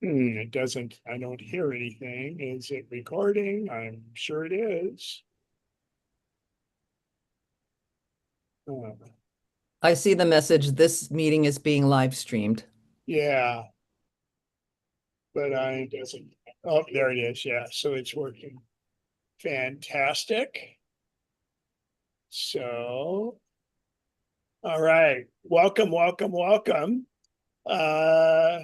It doesn't, I don't hear anything. Is it recording? I'm sure it is. Uh, I see the message. This meeting is being live streamed. yeah, but I doesn't. Oh, there it is. Yeah, so it's working. Fantastic. So, all right. Welcome, welcome, welcome. Uh,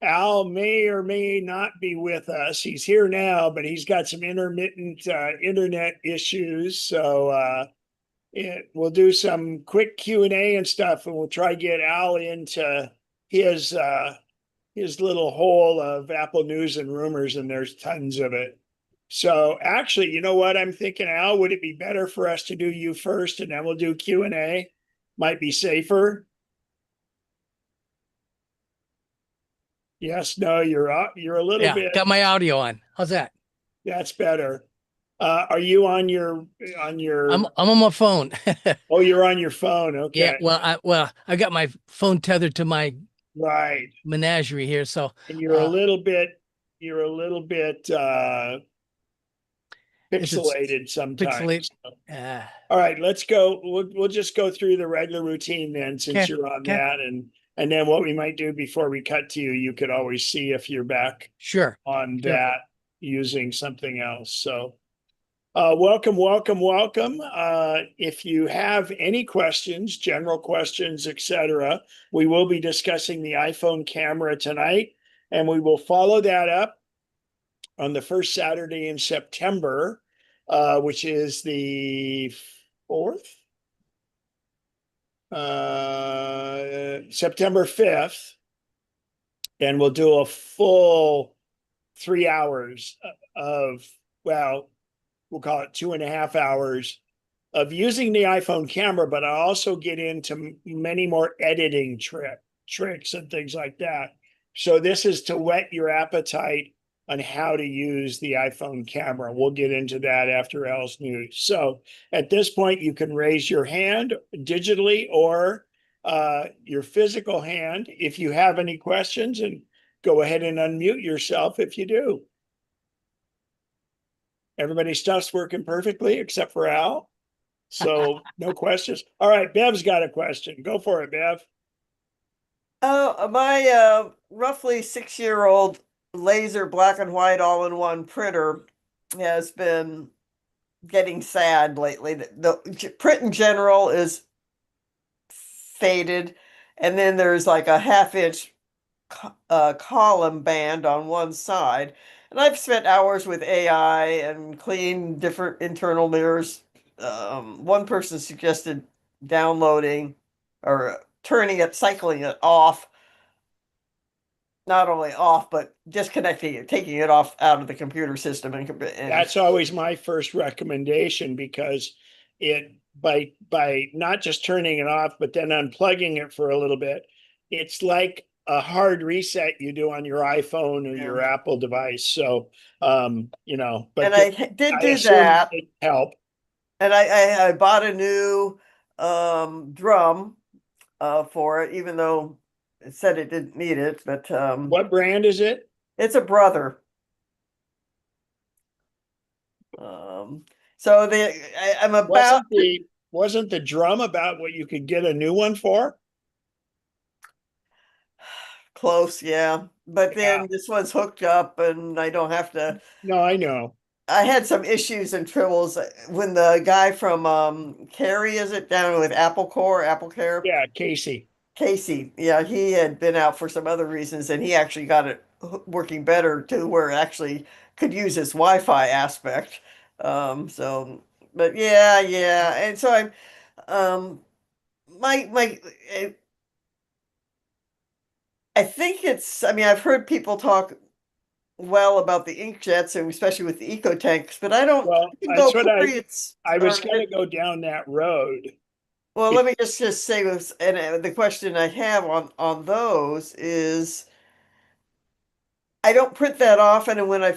Al may or may not be with us. He's here now, but he's got some intermittent internet issues. So we'll do some quick Q&A and stuff, and we'll try to get Al into his uh, his little hole of Apple news and rumors, and there's tons of it. So actually, you know what I'm thinking, Al? Would it be better for us to do you first, and then we'll do Q&A? Might be safer. Yes, no, you're up. You're a little Yeah, bit. got my audio on. How's that? That's better. Are you on your? I'm on my phone. Oh, you're on your phone. Yeah, Okay, I got my phone tethered to my right. menagerie here, so And uh you're a little bit it's pixelated pixelate. sometimes. Uh, All right, let's go. We'll just go through the regular routine then, since okay, you're on okay, that, and then what we might do before we cut to you, you could always see if you're back sure, on sure. that using something else. So welcome, welcome, welcome. If you have any questions, general questions, etc., we will be discussing the iPhone camera tonight, and we will follow that up on the first Saturday in September, which is the 4th, September 5th, and we'll do a full 3 hours of, well, we'll call it 2.5 hours of using the iPhone camera, but I also get into many more editing tricks and things like that. So this is to whet your appetite on how to use the iPhone camera. We'll get into that after Al's news. So at this point, you can raise your hand digitally or your physical hand if you have any questions, and go ahead and unmute yourself if you do. Everybody's stuff's working perfectly except for Al. So no questions. All right, Bev's got a question. Go for it, Bev. My roughly 6-year-old laser black and white all-in-one printer has been getting sad lately. The print in general is faded, and then there's like a half-inch column band on one side. And I've spent hours with AI and cleaned different internal mirrors. One person suggested downloading or turning it, cycling it off, not only off, but disconnecting it, taking it off out of the computer system. And That's always my first recommendation, because it by not just turning it off, but then unplugging it for a little bit, it's like a hard reset you do on your iPhone or yeah. your Apple device. So but And I did I do assume that. it help. And I bought a new drum for it, even though it said it didn't need it, but What brand is it? it's a brother. Um, so I'm about Wasn't the drum about what you could get a new one for? close, yeah. But Yeah. then this one's hooked up and I don't have to. No, I know. I had some issues and troubles when the guy from Cary, is it down with Apple Care? Yeah, Casey. Casey, yeah, he had been out for some other reasons and he actually got it working better to where it actually could use its Wi-Fi aspect. So, but yeah. And so um, my, I think I mean, I've heard people talk well about the inkjets and especially with the eco tanks, but I don't Well, think that's gold what periods I was are. going to go down that road. Well, If let me just say this, and the question I have on those is I don't print that often, and when I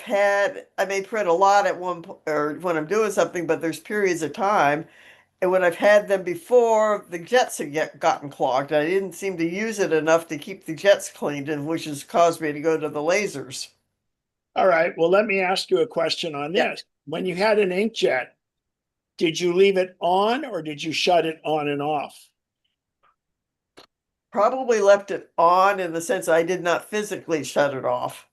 may print a lot at or when I'm doing something, but there's periods of time And when I've had them before, the jets have gotten clogged. I didn't seem to use it enough to keep the jets cleaned, and which has caused me to go to the lasers. All right. Well, let me ask you a question on Yeah. this. When you had an inkjet, did you leave it on or did you shut it on and off? Probably left it on in the sense I did not physically shut it off.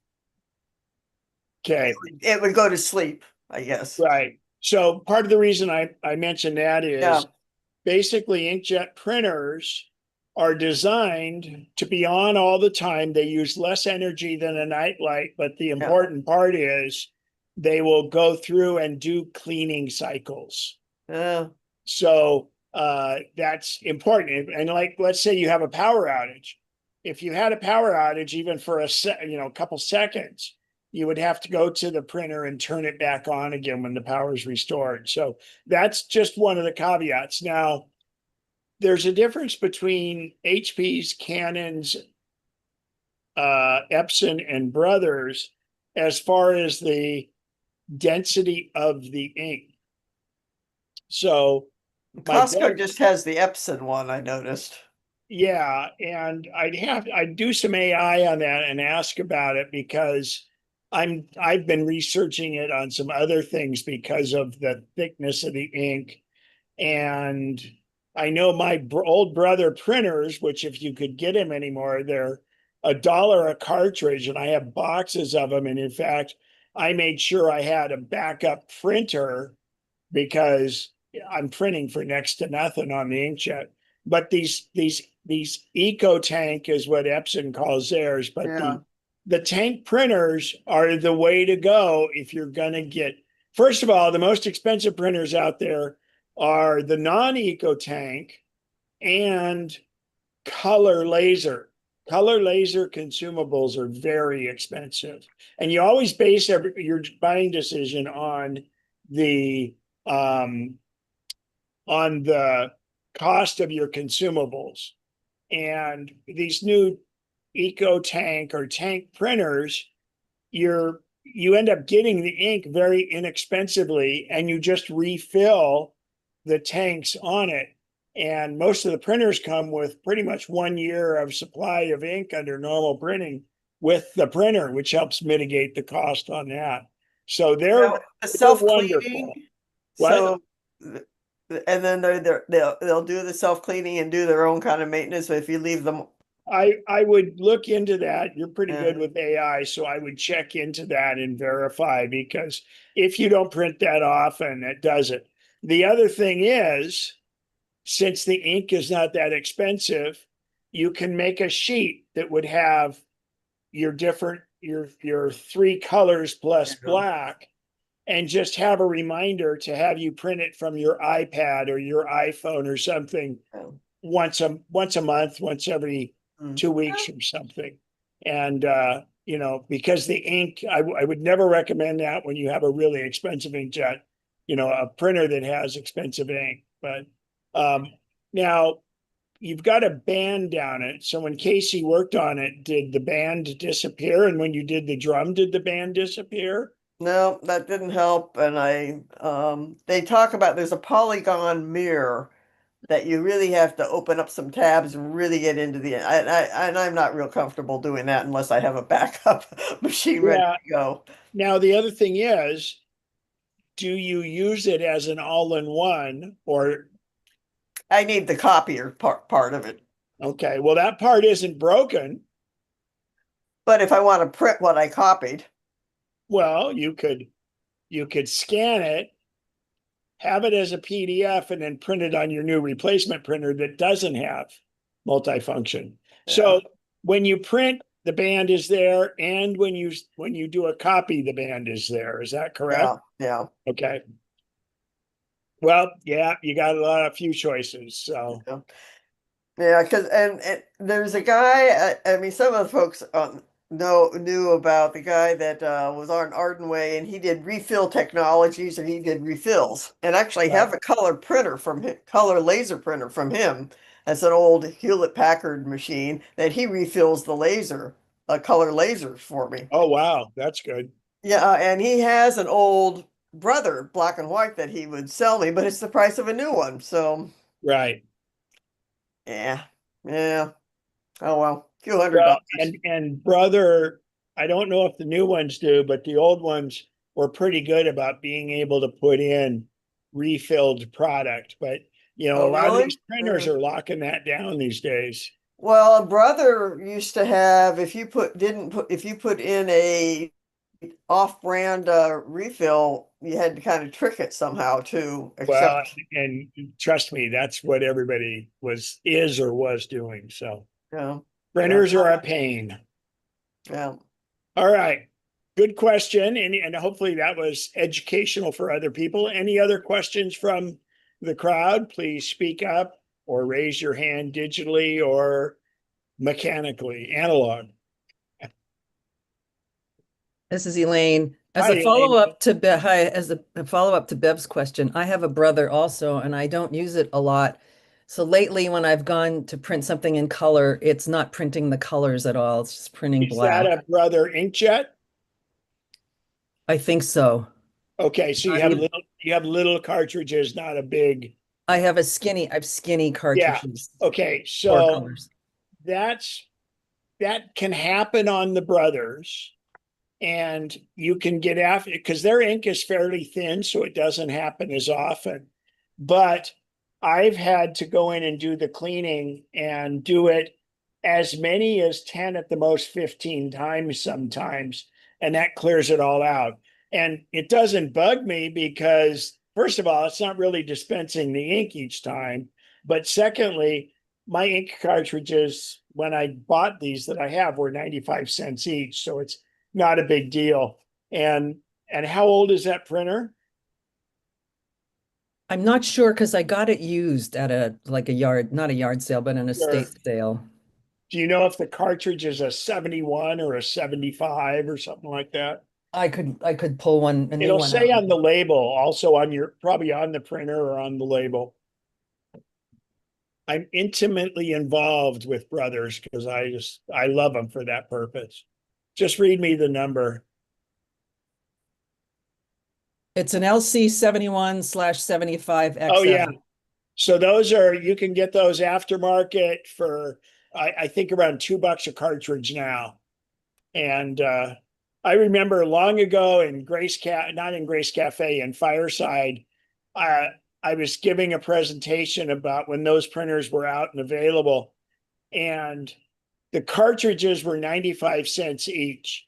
Okay. It would go to sleep, I guess. Right. So part of the reason I mentioned that Yeah. is basically inkjet printers are designed to be on all the time. They use less energy than a nightlight, but the important part is they will go through and do cleaning cycles. Yeah. So that's important. And like, let's say you have a power outage. If you had a power outage, even for a couple seconds, you would have to go to the printer and turn it back on again when the power is restored. So that's just one of the caveats. Now, there's a difference between HP's, Canon's, Epson, and Brothers as far as the density of the ink. So my Costco just has the Epson one, I noticed. yeah, and I'd do some AI on that and ask about it because I've been researching it on some other things because of the thickness of the ink. And I know my old brother printers, which if you could get them anymore, they're $1 a cartridge, and I have boxes of them. And in fact, I made sure I had a backup printer because I'm printing for next to nothing on the inkjet. But these eco tank is what Epson calls theirs, but Yeah. the tank printers are the way to go if you're going to get. First of all, the most expensive printers out there are the non-eco tank and color laser. Color laser consumables are very expensive, and you always base your buying decision the um, on the cost of your consumables. And these new eco tank or tank printers, you end up getting the ink very inexpensively, and you just refill the tanks on it. And most of the printers come with pretty much 1 year of supply of ink under normal printing with the printer, which helps mitigate the cost on that. So Now, the they're self-cleaning, wonderful. What? so, and then they'll do the self-cleaning and do their own kind of maintenance if you leave them. I would look into that. You're pretty Yeah. good with AI, so I would check into that and verify, because if you don't print that often, it does it. The other thing is, since the ink is not that expensive, you can make a sheet that would have your three colors plus black, and just have a reminder to have you print it from your iPad or your iPhone or something once a month, once every 2 weeks or something. And because the ink, I would never recommend that when you have a really expensive inkjet, a printer that has expensive ink. But now you've got a band down it. So when Casey worked on it, did the band disappear? And when you did the drum, did the band disappear? No, that didn't help. And they talk about there's a polygon mirror that you really have to open up some tabs and really get into and I'm not real comfortable doing that unless I have a backup machine ready Yeah. to go. Now, the other thing is, do you use it as an all-in-one or? I need the copier part of it. Okay, well, that part isn't broken. But if I want to print what I copied, Well, you could scan it, have it as a PDF, and then print it on your new replacement printer that doesn't have multifunction. So when you print, the band is there, and when you do a copy, the band is there. Is that correct? yeah. Okay. Well, yeah, you got a few choices. So Yeah, because and there's a guy. I mean, some of the folks knew about the guy that was on Ardenway, and he did refill technologies, and he did refills, and actually have a color printer from him, color laser printer from him. That's an old Hewlett Packard machine that he refills the color lasers for me. oh wow, that's good. Yeah, and he has an old brother black and white that he would sell me, but it's the price of a new one. So Right. yeah, yeah. Oh well, few hundred Well, dollars. and brother, I don't know if the new ones do, but the old ones were pretty good about being able to put in refilled product. But a Oh lot of these really? printers are locking that down these days. Well, a brother used to have if you put in a off-brand refill, you had to kind of trick it somehow to Well, accept. and trust me, that's what everybody is or was doing. So Yeah, yeah, printers are a pain. yeah. All right. Good question. And hopefully that was educational for other people. Any other questions from the crowd? Please speak up or raise your hand digitally or mechanically, analog. This is Elaine. As Hi, a Elaine. follow-up to a follow-up to Bev's question, I have a brother also, and I don't use it a lot. So lately, when I've gone to print something in color, it's not printing the colors at all. It's just printing Is that black. a Brother inkjet? I think so. Okay, so Not even- you have little cartridges, not a big. I have skinny Yeah. cartridges, Okay, four so colors. that's that can happen on the Brothers. And you can get after it because their ink is fairly thin, so it doesn't happen as often. But I've had to go in and do the cleaning and do it as many as 10 at the most 15 times sometimes, and that clears it all out. And it doesn't bug me because, first of all, it's not really dispensing the ink each time. But secondly, my ink cartridges, when I bought these that I have, were 95 cents each. So it's not a big deal. And how old is that printer? I'm not sure because I got it used at not a yard sale, but an Sure. estate sale. Do you know if the cartridge is a 71 or a 75 or something like that? I could pull a new It'll one say out. on the label, also on your, probably on the printer or on the label. I'm intimately involved with Brothers because I love them for that purpose. Just read me the number. It's an LC 71/75 Oh yeah. XL. So you can get those aftermarket for, I think around $2 a cartridge now. And I remember long ago in not in Grace Cafe, in Fireside, I was giving a presentation about when those printers were out and available, and the cartridges were 95 cents each.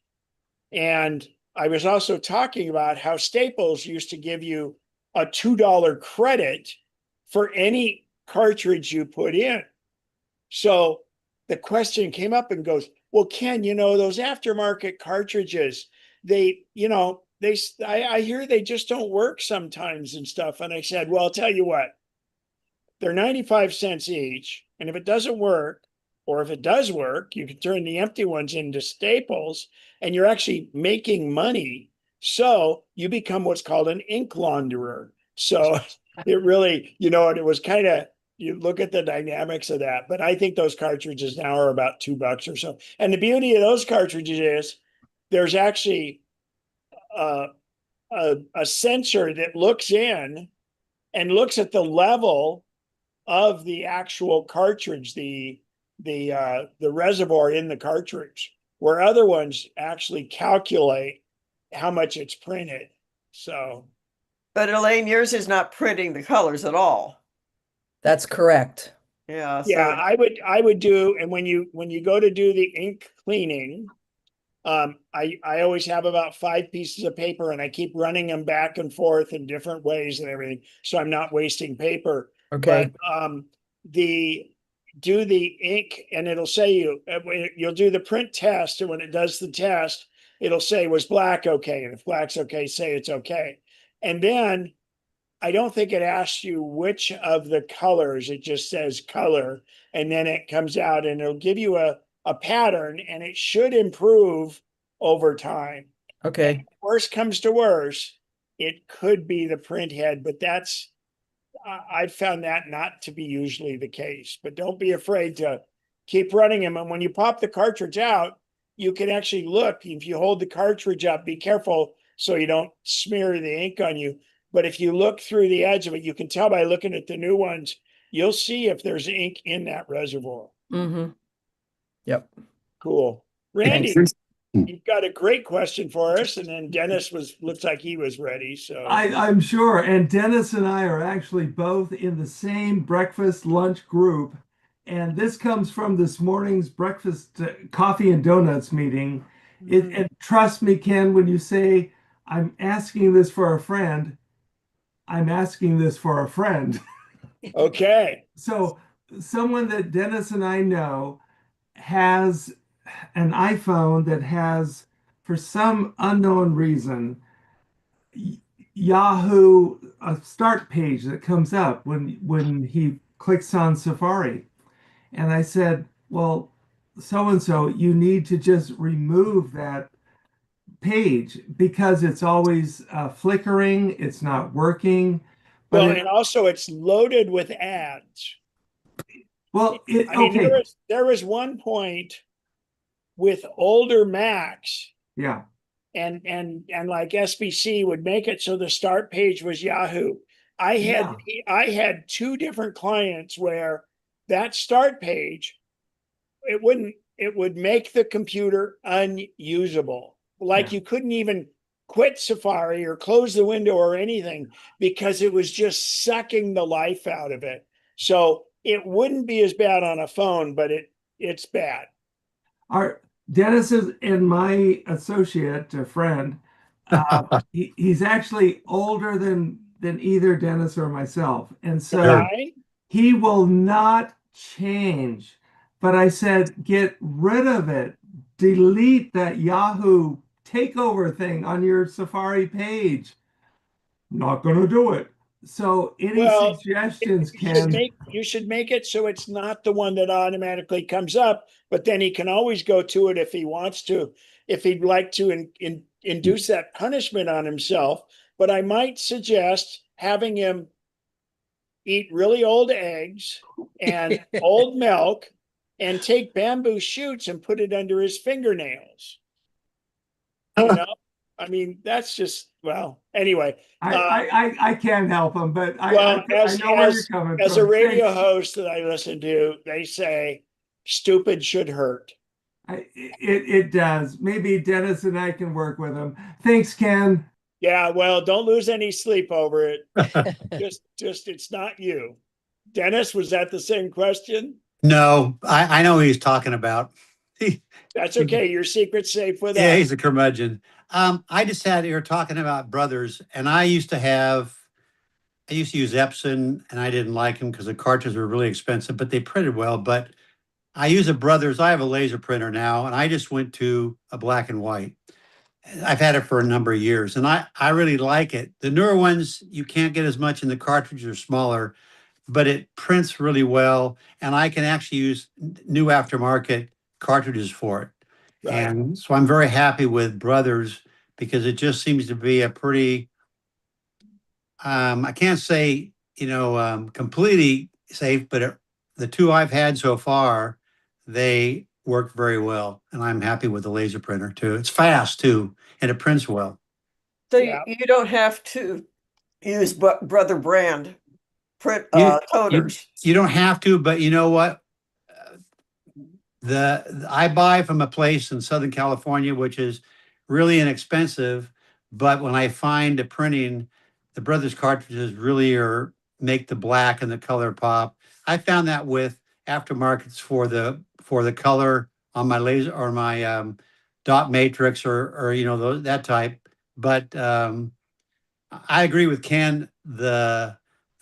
And I was also talking about how Staples used to give you a $2 credit for any cartridge you put in. So the question came up and goes, well, Ken, those aftermarket cartridges, I hear they just don't work sometimes and stuff. And I said, well, I'll tell you what, they're 95 cents each. And if it doesn't work, or if it does work, you can turn the empty ones into Staples and you're actually making money. So you become what's called an ink launderer. So it really, it was kind of, you look at the dynamics of that. But I think those cartridges now are about $2 or so. And the beauty of those cartridges is there's actually a sensor that looks in and looks at the level of the actual cartridge, the reservoir in the cartridge, where other ones actually calculate how much it's printed. So, But Elaine, yours is not printing the colors at all. That's correct. Yeah, yeah, so I would do, and when you go to do the ink cleaning, I always have about 5 pieces of paper and I keep running them back and forth in different ways and everything, so I'm not wasting paper. Okay. But do the ink and it'll say you'll do the print test, and when it does the test, it'll say, was black okay? And if black's okay, say it's okay. And then I don't think it asks you which of the colors, it just says color, and then it comes out and it'll give you a pattern, and it should improve over time. Okay. And worst comes to worst, it could be the print head, but I've found that not to be usually the case. But don't be afraid to keep running them. And when you pop the cartridge out, you can actually look. If you hold the cartridge up, be careful so you don't smear the ink on you. But if you look through the edge of it, you can tell by looking at the new ones, you'll see if there's ink in that reservoir. Mm-hmm. Yep. Cool. Randy, Thanks. you've got a great question for us, and then Dennis looks like he was ready. So I'm sure. And Dennis and I are actually both in the same breakfast lunch group. And this comes from this morning's breakfast coffee and donuts meeting. And trust me, Ken, when you say, I'm asking this for a friend, I'm asking this for a friend. okay. So someone that Dennis and I know has an iPhone that has, for some unknown reason, Yahoo a start page that comes up when he clicks on Safari. And I said, well, so and so, you need to just remove that page because it's always flickering, it's not working. But Well, and also it's loaded with ads. I mean, okay, there was one point with older Macs yeah, and like SBC would make it so the start page was Yahoo. I had two different clients where that start page, it would make the computer unusable. Like Yeah. you couldn't even quit Safari or close the window or anything because it was just sucking the life out of it. So it wouldn't be as bad on a phone, but it's bad. Our Dennis is and my associate, a friend. He's actually older than either Dennis or myself, and so Right? he will not change. But I said, get rid of it. Delete that Yahoo takeover thing on your Safari page. Not gonna do it. So any Well, suggestions, Ken? you should make it so it's not the one that automatically comes up, but then he can always go to it if he wants to, if he'd like to induce that punishment on himself. But I might suggest having him eat really old eggs and old milk and take bamboo shoots and put it under his fingernails. You know, I mean, that's just, well, anyway. I can't help him, but Well, I know where you're coming as a from. radio Thanks. host that I listen to, they say stupid should hurt. It does. Maybe Dennis and I can work with him. Thanks, Ken. Yeah, well, don't lose any sleep over it. Just it's not you. Dennis, was that the same question? No, I know who he's talking about. That's okay. Your secret's safe with Yeah, us. he's a curmudgeon. I just had you're talking about brothers, and I used to use Epson, and I didn't like them because the cartridges were really expensive, but they printed well. But I use a brothers. I have a laser printer now, and I just went to a black and white. I've had it for a number of years, and I really like it. The newer ones you can't get as much, and the cartridges are smaller, but it prints really well, and I can actually use new aftermarket cartridges for it. Right. And so I'm very happy with Brothers because it just seems to be a pretty, I can't say, completely safe, but the two I've had so far, they work very well. And I'm happy with the laser printer too. It's fast too, and it prints well. So Yeah. you don't have to use Brother brand print You, toters. you don't have to, but you know what? I buy from a place in Southern California, which is really inexpensive. But when I find a printing, the Brothers cartridges really make the black and the color pop. I found that with aftermarkets for the color on my laser or my dot matrix or that type. But I agree with Ken. The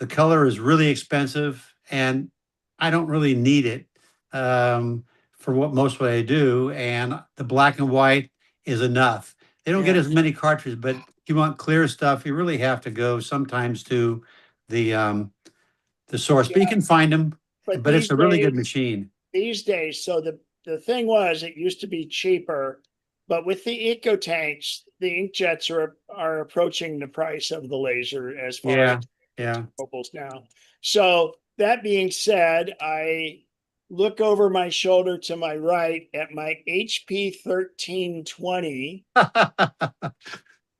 color is really expensive, and I don't really need it. For what I do, and the black and white is enough. They don't get Yeah. as many cartridges, but if you want clear stuff, you really have to go sometimes to the source. But you Yeah. can find them. But But it's a really good machine. these days, so the thing was, it used to be cheaper, but with the eco tanks, the inkjets are approaching the price of the laser as far Yeah, as yeah. mobiles now. So that being said, I look over my shoulder to my right at my HP 1320,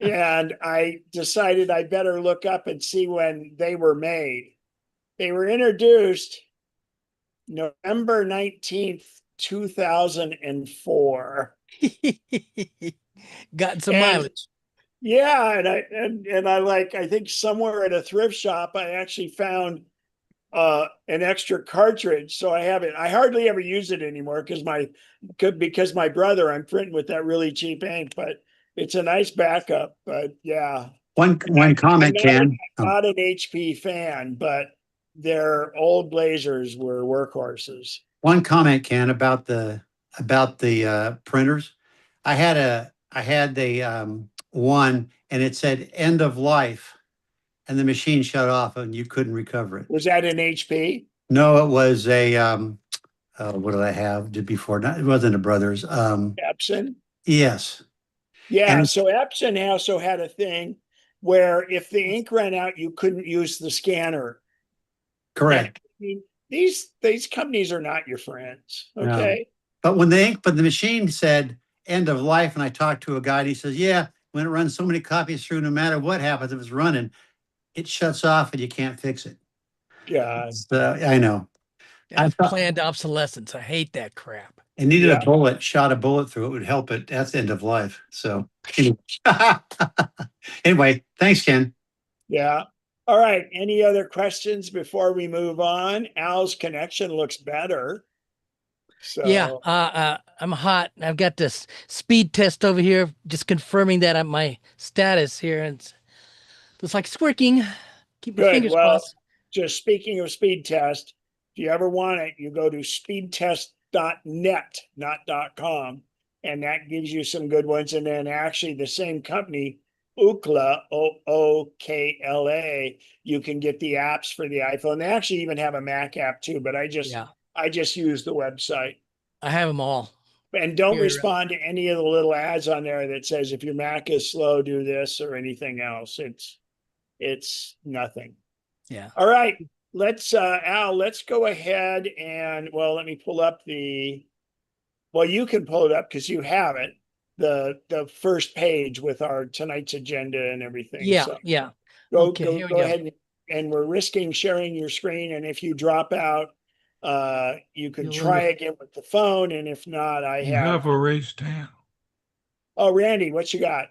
and I decided I better look up and see when they were made. They were introduced November 19th, 2004. Got some And mileage. yeah, and I like, I think somewhere at a thrift shop I actually found an extra cartridge, so I have it. I hardly ever use it anymore because my brother, I'm printing with that really cheap ink, but it's a nice backup. But yeah, One I'm comment, Ken. Oh, not an HP fan, but their old Blazers were workhorses. one comment, Ken, about the printers. I had the one, and it said end of life, and the machine shut off, and you couldn't recover it. Was that an HP? No, it was a what did I have before? It wasn't a Brothers. Epson? Yes, Yeah, and so Epson also had a thing where if the ink ran out, you couldn't use the scanner. correct. I mean, these companies are not your friends. No. Okay. But but the machine said end of life, and I talked to a guy, and he says, yeah, when it runs so many copies through, no matter what happens, if it's running, it shuts off and you can't fix it. God. I know. That's thought- planned obsolescence. I hate that crap. It needed Yeah. a bullet, shot a bullet through it would help it. That's the end of life. So anyway, thanks, Ken. Yeah. All right. Any other questions before we move on? Al's connection looks better. So Yeah, I'm hot. I've got this speed test over here, just confirming that my status here, and looks like it's working. Keep my good. fingers Well, crossed. just speaking of speed test, if you ever want it, you go to speedtest.net, not .com, and that gives you some good ones. And then actually the same company, Ookla, Ookla, you can get the apps for the iPhone. They actually even have a Mac app too, but I just use the website. I have them all. And don't Here, respond to any of the little ads on there that says if your Mac is slow, do this or anything else. It's nothing. Yeah. All right. Al, let's go ahead and, well, let me pull up you can pull it up because you have it. The first page with our tonight's agenda and everything. Yeah, So yeah. go Okay, here we go go. ahead and we're risking sharing your screen. And if you drop out, you can You'll try again with the phone. And if not, I You have. have a raised hand. Oh, Randy, what you got?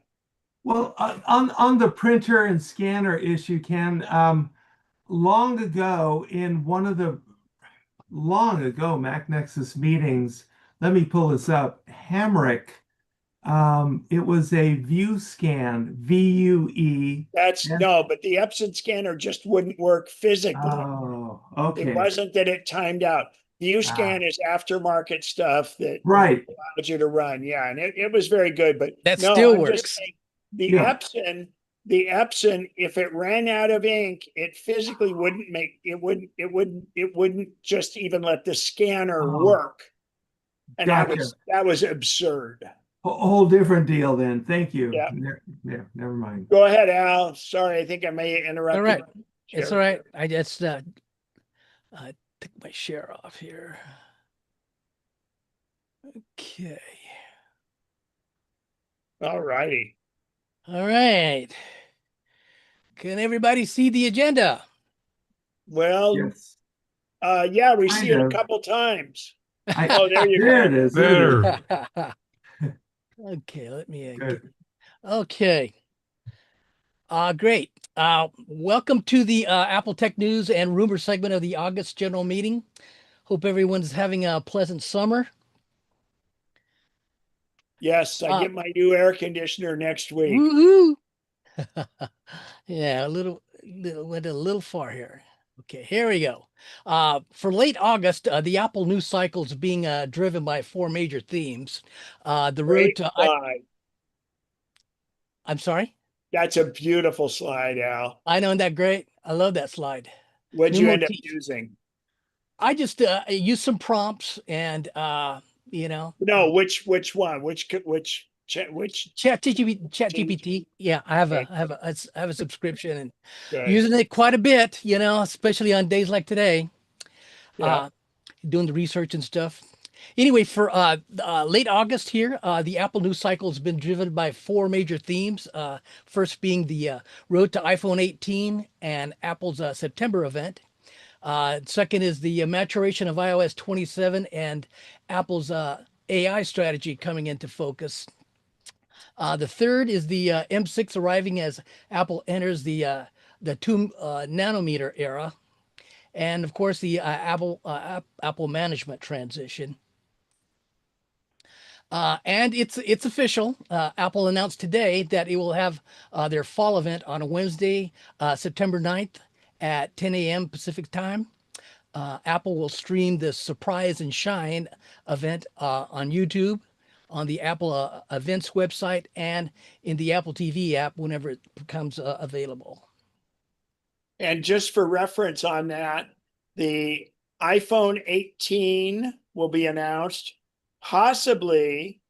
Well, on the printer and scanner issue, Ken, long ago in one of the MacNexus meetings, let me pull this up. Hamrick, it was a view scan, VUE. But the Epson scanner just wouldn't work physically. Oh, okay. It wasn't that it timed out. View scan is aftermarket stuff that Right. allows you to run. Yeah, and it was very good. But That no, still I'm works. just saying the Yeah. Epson, if it ran out of ink, it physically wouldn't just even let the scanner Oh. work. And Gotcha. that was absurd. A whole different deal then. Thank you. Yeah. Yeah, never mind. Go ahead, Al. Sorry, I think I may interrupt. All right. you. It's Sure. all right. I just took my share off here. Okay. All righty. All right. Can everybody see the agenda? Well, Yes. yeah, we see it Kind a of. couple times. I, Oh, there you there go. it is. There it is. Better. Okay, let me Good. okay. Great. Welcome to the Apple Tech News and Rumor segment of the August General Meeting. Hope everyone's having a pleasant summer. Yes, I get my new air conditioner next week. Woohoo! Yeah, went a little far here. Okay, here we go. For late August, the Apple news cycle is being driven by four major themes. The road Great to slide. I'm sorry. That's a beautiful slide, Al. I know, isn't that great? I love that slide. What'd New you end up motif. using? I just used some prompts and No, which one? Which ChatGPT. Yeah, I have Okay. a subscription and good. using it quite a bit, especially on days like today. Yeah. Doing the research and stuff. Anyway, for late August here, the Apple news cycle has been driven by four major themes. First being the road to iPhone 18 and Apple's September event. Second is the maturation of iOS 27 and Apple's AI strategy coming into focus. The third is the M6 arriving as Apple enters the 2 nanometer era, and of course the Apple management transition. And it's official. Apple announced today that it will have their fall event on a Wednesday, September 9th at 10 a.m. Pacific time. Apple will stream the Surprise and Shine event on YouTube, on the Apple Events website, and in the Apple TV app whenever it becomes available. And just for reference on that, the iPhone 18 will be announced, possibly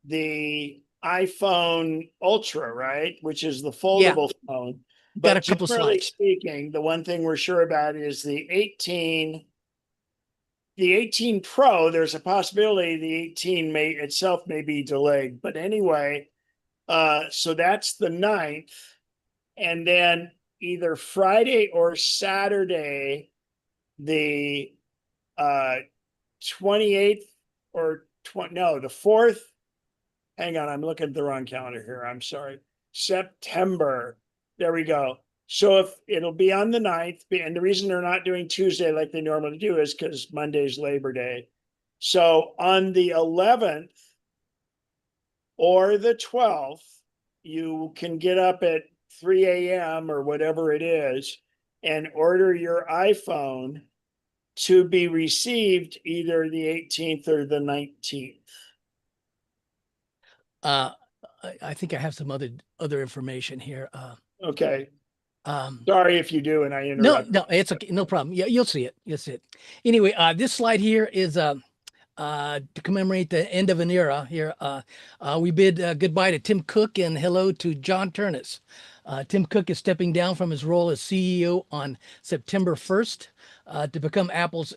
the iPhone Ultra, right? Which is the foldable phone. Got a But couple generally slides. speaking, the one thing we're sure about is the 18 Pro. There's a possibility the 18 may itself may be delayed. But anyway, so that's the 9th. And then either Friday or Saturday, the 28th or the 4th. Hang on, I'm looking at the wrong calendar here. I'm sorry. September. There we go. So if it'll be on the 9th, and the reason they're not doing Tuesday like they normally do is because Monday's Labor Day. So on the 11th or the 12th, you can get up at 3 a.m. or whatever it is and order your iPhone to be received either the 18th or the 19th. I think I have some other information here. Okay. Sorry if you do, and I No, interrupt. no, it's okay. No problem. Yeah, you'll see it. You'll see it. Anyway, this slide here is to commemorate the end of an era here. We bid goodbye to Tim Cook and hello to John Ternus. Tim Cook is stepping down from his role as CEO on September 1st to become Apple's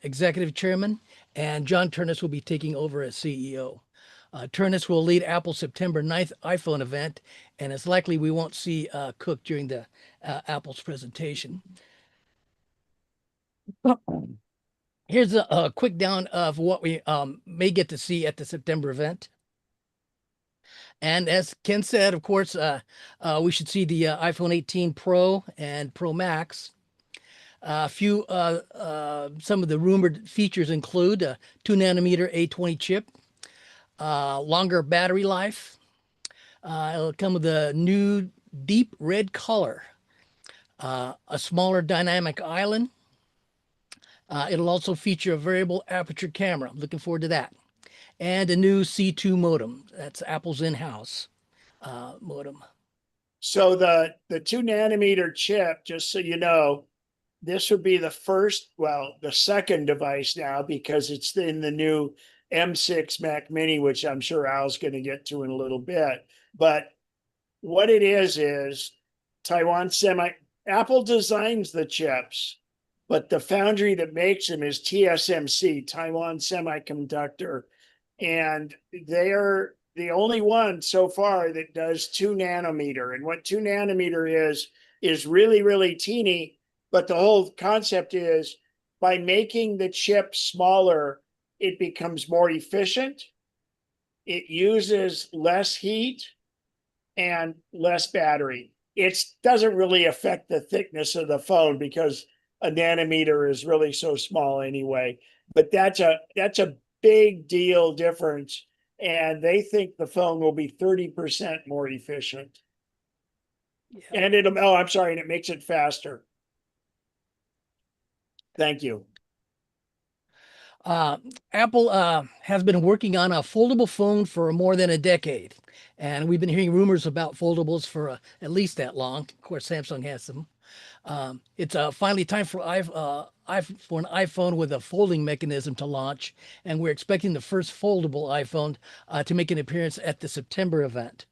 executive chairman, and John Ternus will be taking over as CEO. Ternus will lead Apple's September 9th iPhone event, and it's likely we won't see Cook during the Apple's presentation. Here's a quick down of what we may get to see at the September event. And as Ken said, of course, we should see the iPhone 18 Pro and Pro Max. Some of the rumored features include a 2 nanometer A20 chip, longer battery life. It'll come with a new deep red color, a smaller dynamic island. It'll also feature a variable aperture camera. Looking forward to that. And a new C2 modem. That's Apple's in-house modem. So the 2 nanometer chip, just so you know, this would be the second device now because it's in the new M6 Mac Mini, which I'm sure Al's going to get to in a little bit. But what it is Apple designs the chips, but the foundry that makes them is TSMC, Taiwan Semiconductor. And they're the only one so far that does 2 nanometer. And what 2 nanometer is really, really teeny. But the whole concept is by making the chip smaller, it becomes more efficient. It uses less heat and less battery. It doesn't really affect the thickness of the phone because a nanometer is really so small anyway. But that's a big deal difference. And they think the phone will be 30% more efficient. Yeah. And it makes it faster. Thank you. Apple has been working on a foldable phone for more than a decade. And we've been hearing rumors about foldables for at least that long. Of course, Samsung has them. It's finally time for an iPhone with a folding mechanism to launch. And we're expecting the first foldable iPhone to make an appearance at the September event.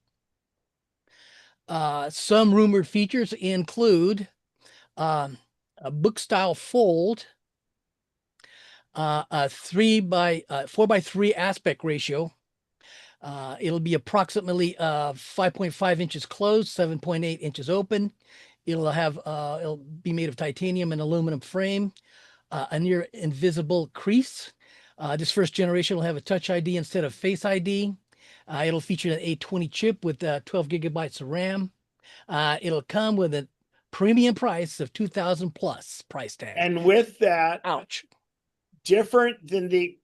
Some rumored features include a book-style fold, a 4:3 aspect ratio. It'll be approximately 5.5 inches closed, 7.8 inches open. It'll be made of titanium and aluminum frame, a near invisible crease. This first generation will have a Touch ID instead of Face ID. It'll feature an A20 chip with 12 gigabytes of RAM. It'll come with a premium price of 2,000 plus price tag. And with that, Ouch. different than the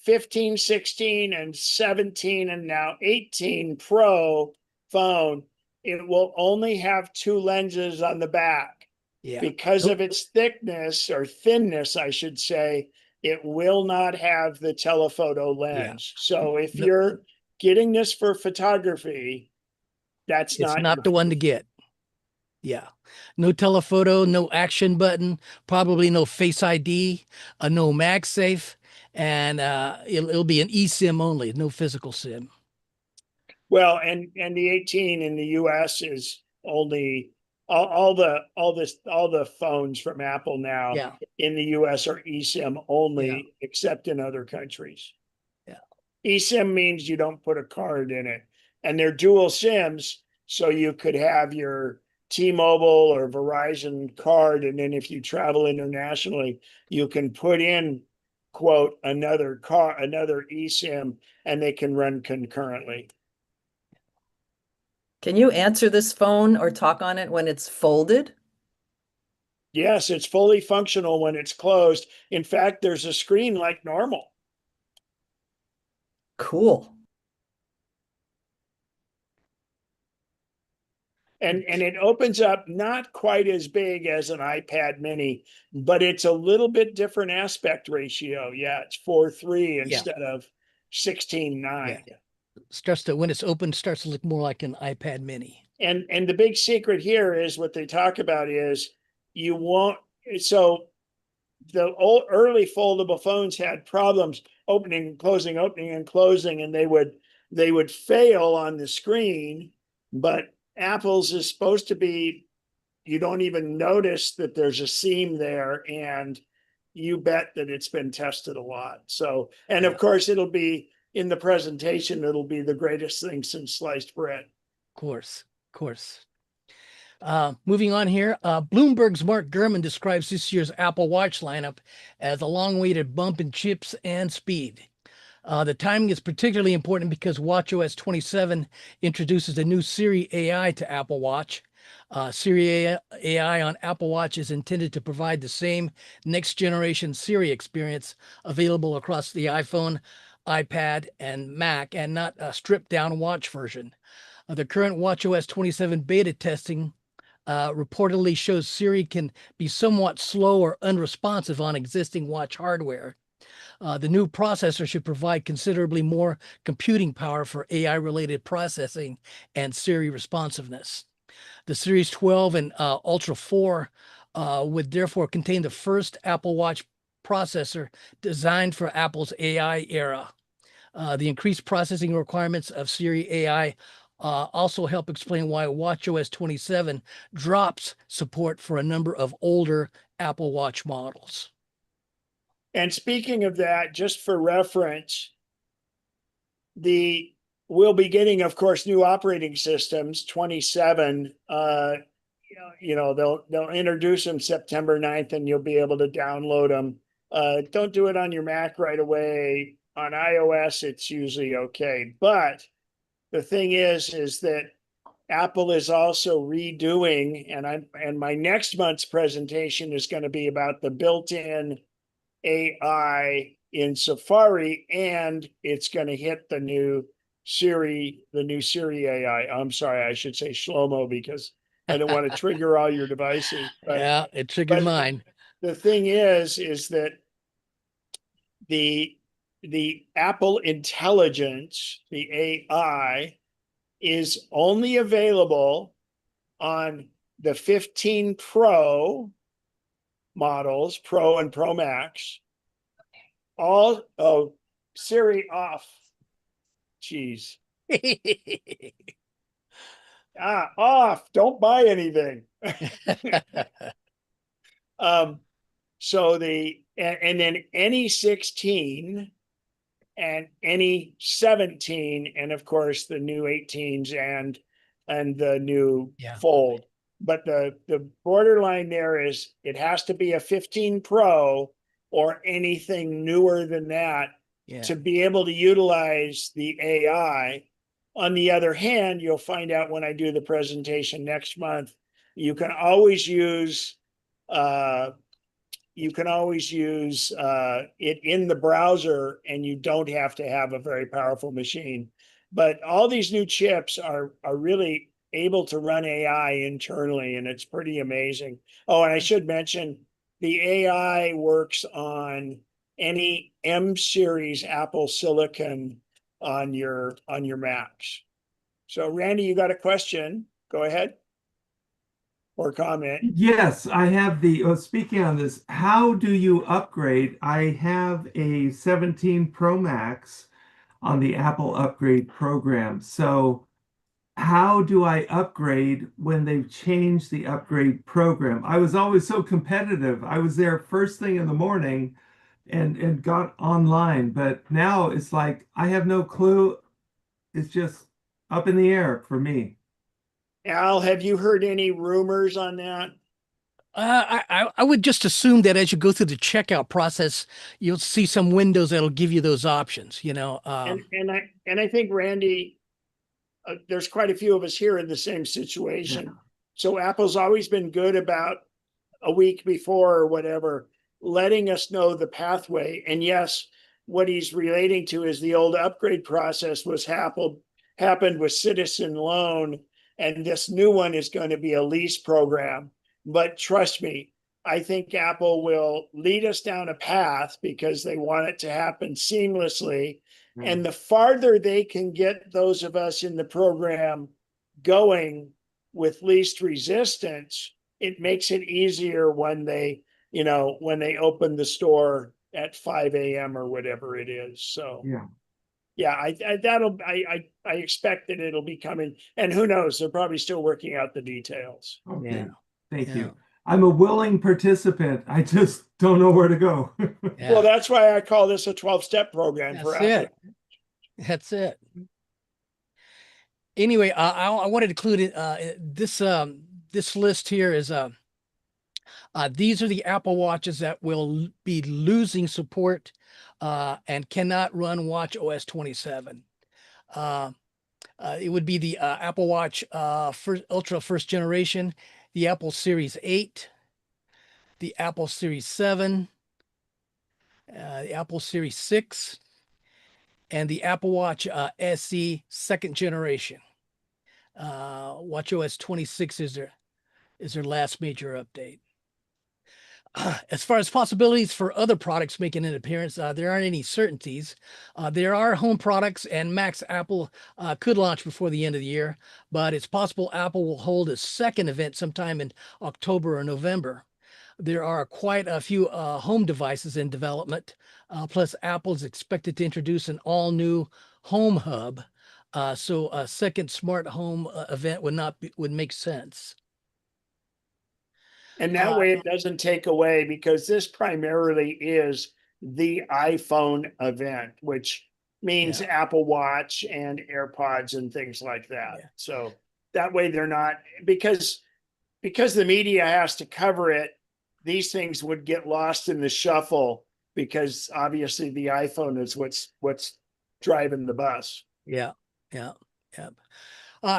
15, 16, and 17, and now 18 Pro phone, it will only have 2 lenses on the back. Yeah. Because Nope. of its thickness, or thinness, I should say, it will not have the telephoto lens. So if No- you're getting this for photography, that's It's not not the one to get. Yeah. No telephoto, no action button, probably no Face ID, no MagSafe, and it'll be an eSIM only, no physical SIM. Well, and the 18 in the US is only all the phones from Apple now Yeah. in the US are eSIM only, except in other countries. Yeah. eSIM means you don't put a card in it, and they're dual SIMs, so you could have your T-Mobile or Verizon card, and then if you travel internationally, you can put in, quote, another eSIM, and they can run concurrently. Can you answer this phone or talk on it when it's folded? Yes, it's fully functional when it's closed. In fact, there's a screen like normal. Cool. And it opens up not quite as big as an iPad mini, but it's a little bit different aspect ratio. Yeah, it's 4:3 instead of 16:9. When it's open, starts to look more like an iPad mini. And the big secret here is what they talk about is you won't, so the old early foldable phones had problems opening and closing, and they would fail on the screen. But Apple's is supposed to be, you don't even notice that there's a seam there, and you bet that it's been tested a lot. So, and of course, it'll be in the presentation, it'll be the greatest thing since sliced bread. Of course. Moving on here, Bloomberg's Mark Gurman describes this year's Apple Watch lineup as a long-awaited bump in chips and speed. The timing is particularly important because watchOS 27 introduces a new Siri AI to Apple Watch. Siri AI on Apple Watch is intended to provide the same next-generation Siri experience available across the iPhone, iPad, and Mac, and not a stripped-down watch version. The current watchOS 27 beta testing reportedly shows Siri can be somewhat slow or unresponsive on existing watch hardware. The new processor should provide considerably more computing power for AI-related processing and Siri responsiveness. The Series 12 and Ultra 4 would therefore contain the first Apple Watch processor designed for Apple's AI era. The increased processing requirements of Siri AI also help explain why watchOS 27 drops support for a number of older Apple Watch models. And speaking of that, just for reference, we'll be getting, of course, new operating systems, 27. They'll introduce them September 9th, and you'll be able to download them. Don't do it on your Mac right away. On iOS, it's usually okay. But the thing is that Apple is also redoing, and my next month's presentation is going to be about the built-in AI in Safari, and it's going to hit the new Siri AI. I'm sorry, I should say Shlomo, because I don't want to trigger all your devices. But, Yeah, it triggered mine. The thing is that the Apple Intelligence, the AI, is only available on the 15 Pro models, Pro and Pro Max. Siri off. Jeez. Off. Don't buy anything. So the and then any 16 and any 17, and of course the new 18s and the new Yeah. Fold. But the borderline there is it has to be a 15 Pro or anything newer than that Yeah. to be able to utilize the AI. On the other hand, you'll find out when I do the presentation next month, you can always use it in the browser, and you don't have to have a very powerful machine. But all these new chips are really able to run AI internally, and it's pretty amazing. Oh, and I should mention the AI works on any M series Apple Silicon on your Macs. So Randy, you got a question? Go ahead. Or comment. Yes, I have speaking on this, how do you upgrade? I have a 17 Pro Max on the Apple upgrade program. So how do I upgrade when they've changed the upgrade program? I was always so competitive. I was there first thing in the morning and got online, but now it's like I have no clue. It's just up in the air for me. Al, have you heard any rumors on that? I would just assume that as you go through the checkout process, you'll see some windows that'll give you those options, you know. And I think Randy, there's quite a few of us here in the same situation. Yeah. So Apple's always been good about a week before or whatever, letting us know the pathway. And yes, what he's relating to is the old upgrade process happened with Citizen Loan, and this new one is going to be a lease program. But trust me, I think Apple will lead us down a path because they want it to happen seamlessly. And the farther they can get those of us in the program going with least resistance, it makes it easier when they open the store at 5 a.m. or whatever it is. So Yeah. I expect that it'll be coming, and who knows, they're probably still working out the details. Okay. Yeah. Thank Yeah. you. I'm a willing participant. I just don't know where to go. Yeah. Well, that's why I call this a 12-step program for That's Apple. it. That's it. Anyway, I wanted to include this list here is these are the Apple Watches that will be losing support and cannot run Watch OS 27. It would be the Apple Watch Ultra first generation, the Apple Series 8, the Apple Series 7, the Apple Series 6, and the Apple Watch SE second generation. Watch OS 26 is their last major update. As far as possibilities for other products making an appearance, there aren't any certainties. There are home products and Macs Apple could launch before the end of the year, but it's possible Apple will hold a second event sometime in October or November. There are quite a few home devices in development. Plus, Apple is expected to introduce an all-new home hub. So a second smart home event would make sense. And that way it doesn't take away, because this primarily is the iPhone event, which means Yeah. Apple Watch and AirPods and things like that. Yeah. So that way they're not, because the media has to cover it, these things would get lost in the shuffle, because obviously the iPhone is what's driving the bus. Yeah.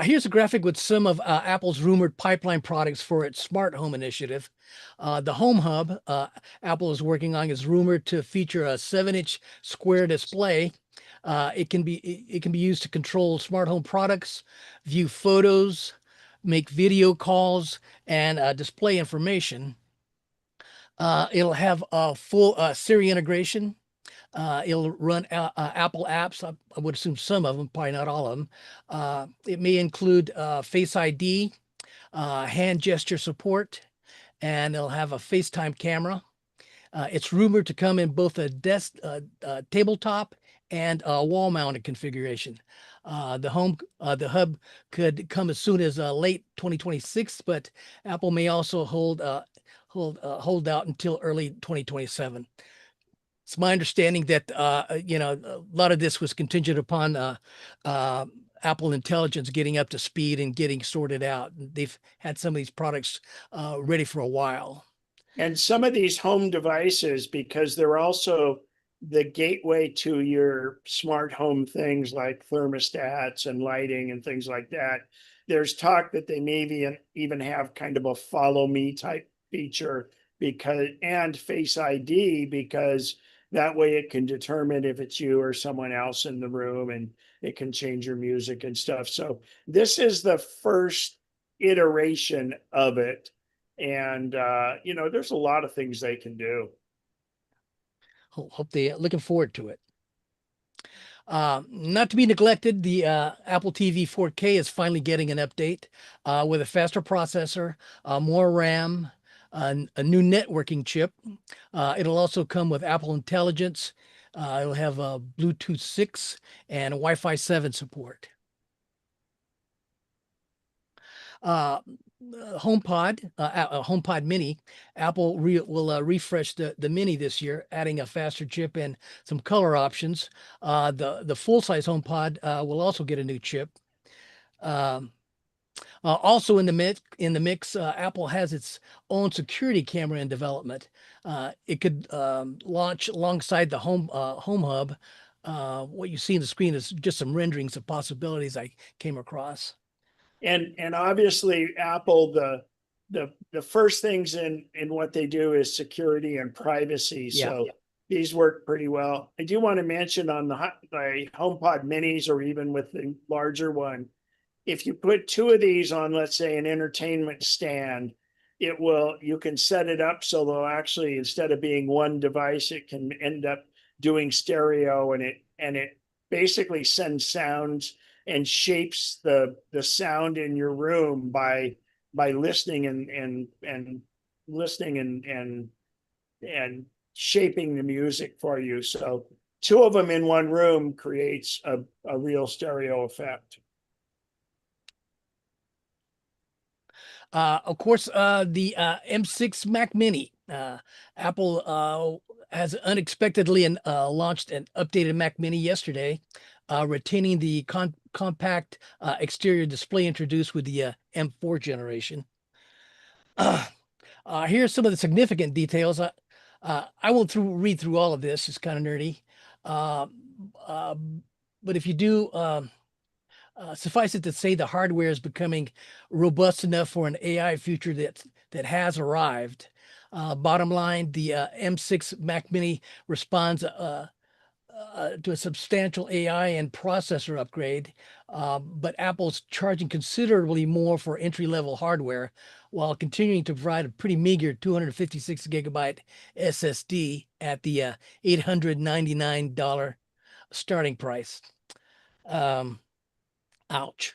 Here's a graphic with some of Apple's rumored pipeline products for its smart home initiative. The Home Hub Apple is working on is rumored to feature a 7-inch square display. It can be used to control smart home products, view photos, make video calls, and display information. It'll have a full Siri integration. It'll run Apple apps. I would assume some of them, probably not all of them. It may include Face ID, hand gesture support, and it'll have a FaceTime camera. It's rumored to come in both a tabletop and a wall-mounted configuration. The hub could come as soon as late 2026, but Apple may also hold hold out until early 2027. It's my understanding that a lot of this was contingent upon Apple Intelligence getting up to speed and getting sorted out. They've had some of these products ready for a while. And some of these home devices, because they're also the gateway to your smart home things like thermostats and lighting and things like that. There's talk that they maybe even have kind of a follow me type feature and Face ID, because that way it can determine if it's you or someone else in the room, and it can change your music and stuff. So this is the first iteration of it. And there's a lot of things they can do. Hope they looking forward to it. Not to be neglected, the Apple TV 4K is finally getting an update with a faster processor, more RAM, a new networking chip. It'll also come with Apple Intelligence. It'll have Bluetooth 6 and Wi-Fi 7 support. HomePod Mini, Apple will refresh the Mini this year, adding a faster chip and some color options. The full-size HomePod will also get a new chip. Also in the mix, Apple has its own security camera in development. It could launch alongside the Home Hub. What you see on the screen is just some renderings of possibilities I came across. And obviously Apple, the first things in what they do is security and privacy. So these work pretty well. I do want to mention on the HomePod minis, or even with the larger one, if you put two of these on, let's say, an entertainment stand, you can set it up so they'll actually, instead of being one device, it can end up doing stereo, and it basically sends sounds and shapes the sound in your room by listening and listening and shaping the music for you. So two of them in one room creates a real stereo effect. Of course, the M6 Mac Mini. Apple has unexpectedly launched an updated Mac Mini yesterday, retaining the compact exterior display introduced with the M4 generation. Here's some of the significant details. I won't read through all of this. It's kind of nerdy. But if you do, suffice it to say, the hardware is becoming robust enough for an AI future that has arrived. Bottom line, the M6 Mac Mini responds to a substantial AI and processor upgrade, but Apple's charging considerably more for entry-level hardware while continuing to provide a pretty meager 256 gigabyte SSD at the $899 starting price. Ouch.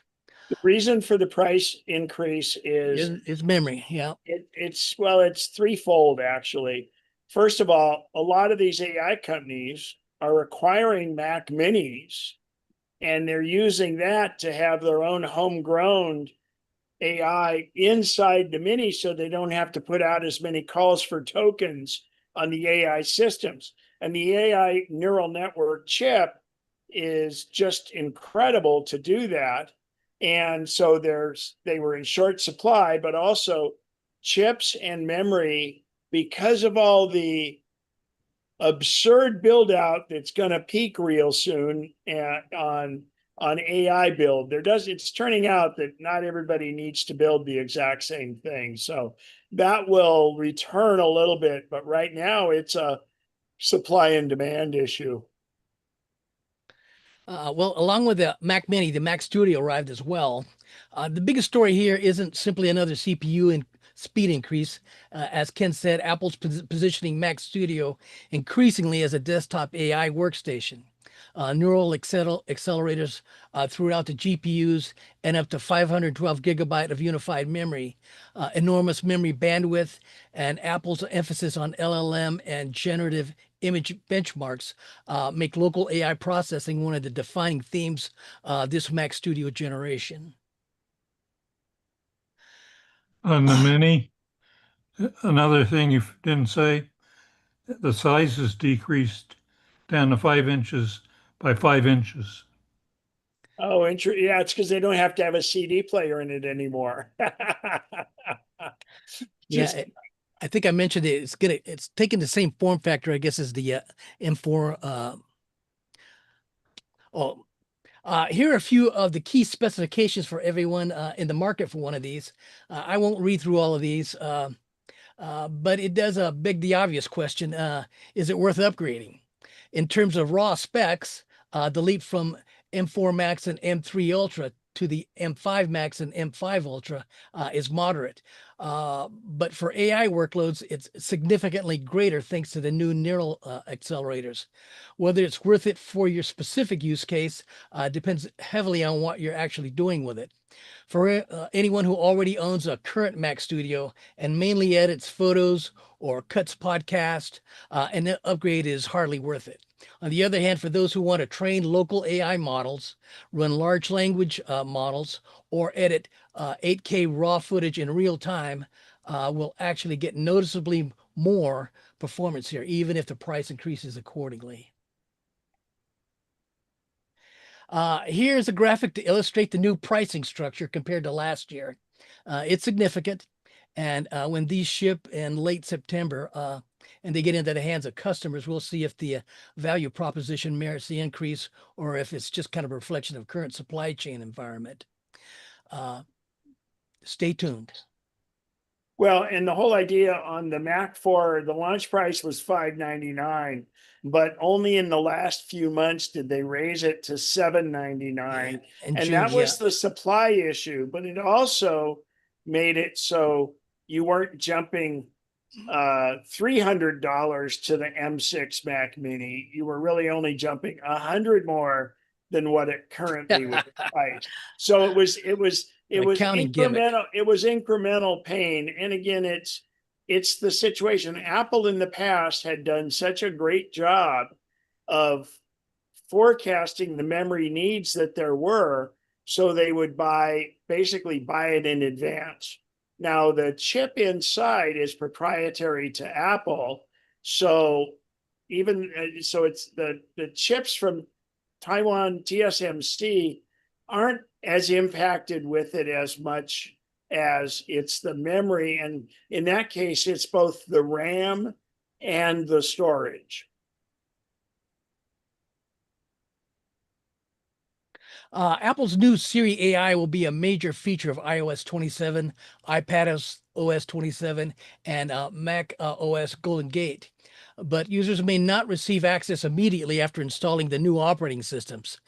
The reason for the price increase is memory. Yeah. It's threefold, actually. First of all, a lot of these AI companies are acquiring Mac minis, and they're using that to have their own homegrown AI inside the mini, so they don't have to put out as many calls for tokens on the AI systems. And the AI neural network chip is just incredible to do that. And so they were in short supply, but also chips and memory, because of all the absurd build out that's going to peak real soon on AI build. It's turning out that not everybody needs to build the exact same thing. So that will return a little bit, but right now it's a supply and demand issue. Well, along with the Mac Mini, the Mac Studio arrived as well. The biggest story here isn't simply another CPU and speed increase. As Ken said, Apple's positioning Mac Studio increasingly as a desktop AI workstation. Neural accelerators throughout the GPUs, and up to 512 gigabyte of unified memory, enormous memory bandwidth, and Apple's emphasis on LLM and generative image benchmarks make local AI processing one of the defining themes this Mac Studio generation. On the Mini, Another thing you didn't say, the size is decreased down to 5 inches by 5 inches. Oh, yeah, it's because they don't have to have a CD player in it anymore. Yeah, Just I think I mentioned it. It's taking the same form factor, I guess, as the M4. Oh, here are a few of the key specifications for everyone in the market for one of these. I won't read through all of these, but it does beg the obvious question: is it worth upgrading? In terms of raw specs, the leap from M4 Max and M3 Ultra to the M5 Max and M5 Ultra is moderate. But for AI workloads, it's significantly greater thanks to the new neural accelerators. Whether it's worth it for your specific use case depends heavily on what you're actually doing with it. For anyone who already owns a current Mac Studio and mainly edits photos or cuts podcast, an upgrade is hardly worth it. On the other hand, for those who want to train local AI models, run large language models, or edit 8K raw footage in real time, will actually get noticeably more performance here, even if the price increases accordingly. Here's a graphic to illustrate the new pricing structure compared to last year. It's significant. And when these ship in late September and they get into the hands of customers, we'll see if the value proposition merits the increase or if it's just kind of a reflection of current supply chain environment. Stay tuned. Well, and the whole idea on the Mac 4, the launch price was $599, but only in the last few months did they raise it to $799. In And June, that yeah. was the supply issue, but it also made it so you weren't jumping $300 to the M6 Mac Mini. You were really only jumping 100 more than what it currently would price. So it was Accounting gimmick. incremental. It was incremental pain. And again, it's the situation. Apple in the past had done such a great job of forecasting the memory needs that there were, so they would basically buy it in advance. Now the chip inside is proprietary to Apple, so it's the chips from Taiwan TSMC aren't as impacted with it as much as it's the memory, and in that case, it's both the RAM and the storage. Apple's new Siri AI will be a major feature of iOS 27, iPad OS 27, and Mac OS Golden Gate. But users may not receive access immediately after installing the new operating systems.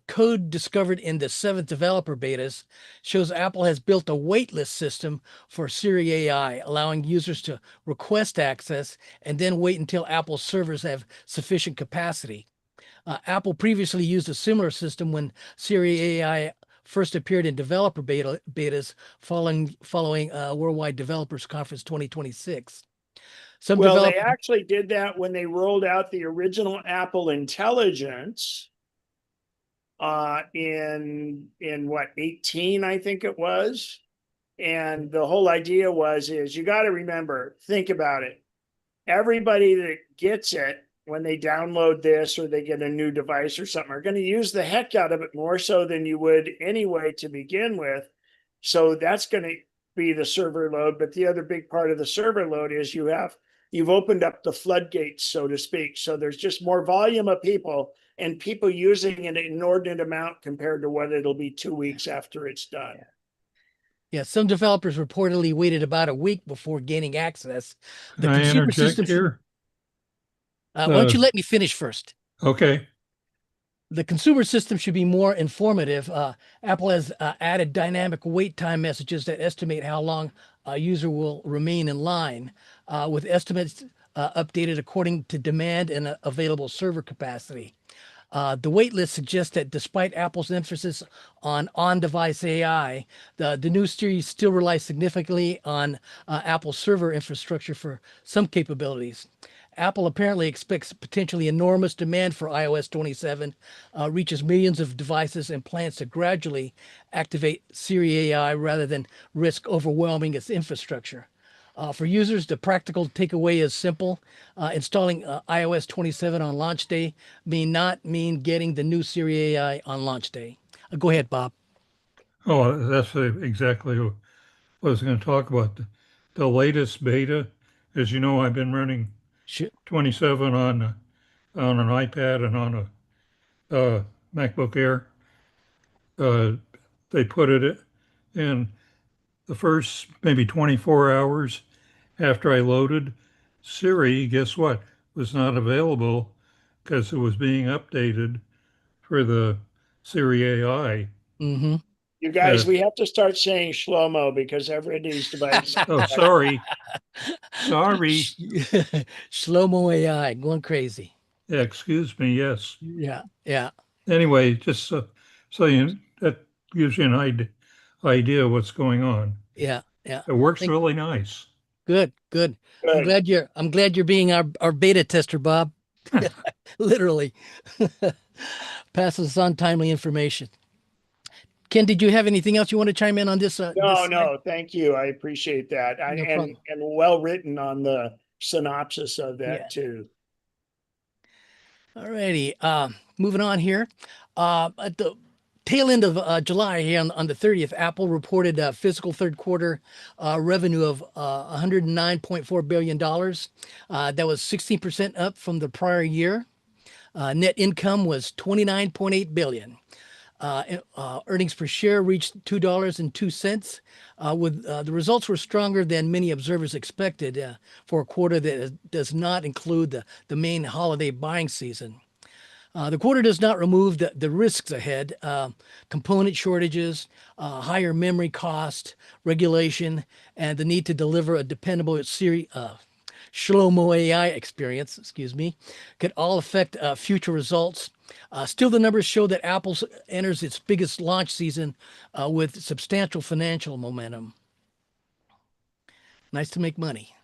Code discovered in the 7th developer betas shows Apple has built a waitlist system for Siri AI, allowing users to request access and then wait until Apple's servers have sufficient capacity. Apple previously used a similar system when Siri AI first appeared in developer betas following Worldwide Developers Conference 2026. Well, they actually did that when they rolled out the original Apple Intelligence in what, 18, I think it was. And the whole idea is you got to remember, think about it. Everybody that gets it when they download this or they get a new device or something are going to use the heck out of it more so than you would anyway to begin with. So that's going to be the server load. But the other big part of the server load is you've opened up the floodgates, so to speak. So there's just more volume of people and people using an inordinate amount compared to what it'll be 2 weeks after it's done. Yeah, some developers reportedly waited about a week before gaining access. Can I interject here? Why don't you let me finish first? Okay. The consumer system should be more informative. Apple has added dynamic wait time messages that estimate how long a user will remain in line, with estimates updated according to demand and available server capacity. The waitlist suggests that despite Apple's emphasis on on-device AI, the new series still relies significantly on Apple's server infrastructure for some capabilities. Apple apparently expects potentially enormous demand for iOS 27, reaches millions of devices, and plans to gradually activate Siri AI rather than risk overwhelming its infrastructure. For users, the practical takeaway is simple. Installing iOS 27 on launch day may not mean getting the new Siri AI on launch day. Go ahead, Bob. Oh, that's exactly what I was going to talk about. The latest beta, as you know, I've been running Sh- 27 on an iPad and on a MacBook Air. They put it in the first maybe 24 hours after I loaded. Siri, guess what, was not available because it was being updated for the Siri AI. Mm-hmm. You guys, Uh, we have to start saying Shlomo because everybody's device. oh, sorry. Sorry. Shlomo AI going crazy. Excuse me. Yes. Yeah, yeah, Anyway, just so that gives you an idea of what's going on. yeah, yeah. It works Thank, really nice. good, good. Good. I'm glad you're being our beta tester, Bob. Literally. Passes us on timely information. Ken, did you have anything else you want to chime in on this? No, This no, thank you. I appreciate that. No And problem. well written on the synopsis of that Yeah. too. All righty. Moving on here. At the tail end of July, here on the 30th, Apple reported fiscal third quarter revenue of $109.4 billion. That was 16% up from the prior year. Net income was $29.8 billion. Earnings per share reached $2.02. The results were stronger than many observers expected for a quarter that does not include the main holiday buying season. The quarter does not remove the risks ahead: component shortages, higher memory cost, regulation, and the need to deliver a dependable Shlomo AI experience, excuse me, could all affect future results. Still, the numbers show that Apple enters its biggest launch season with substantial financial momentum. Nice to make money.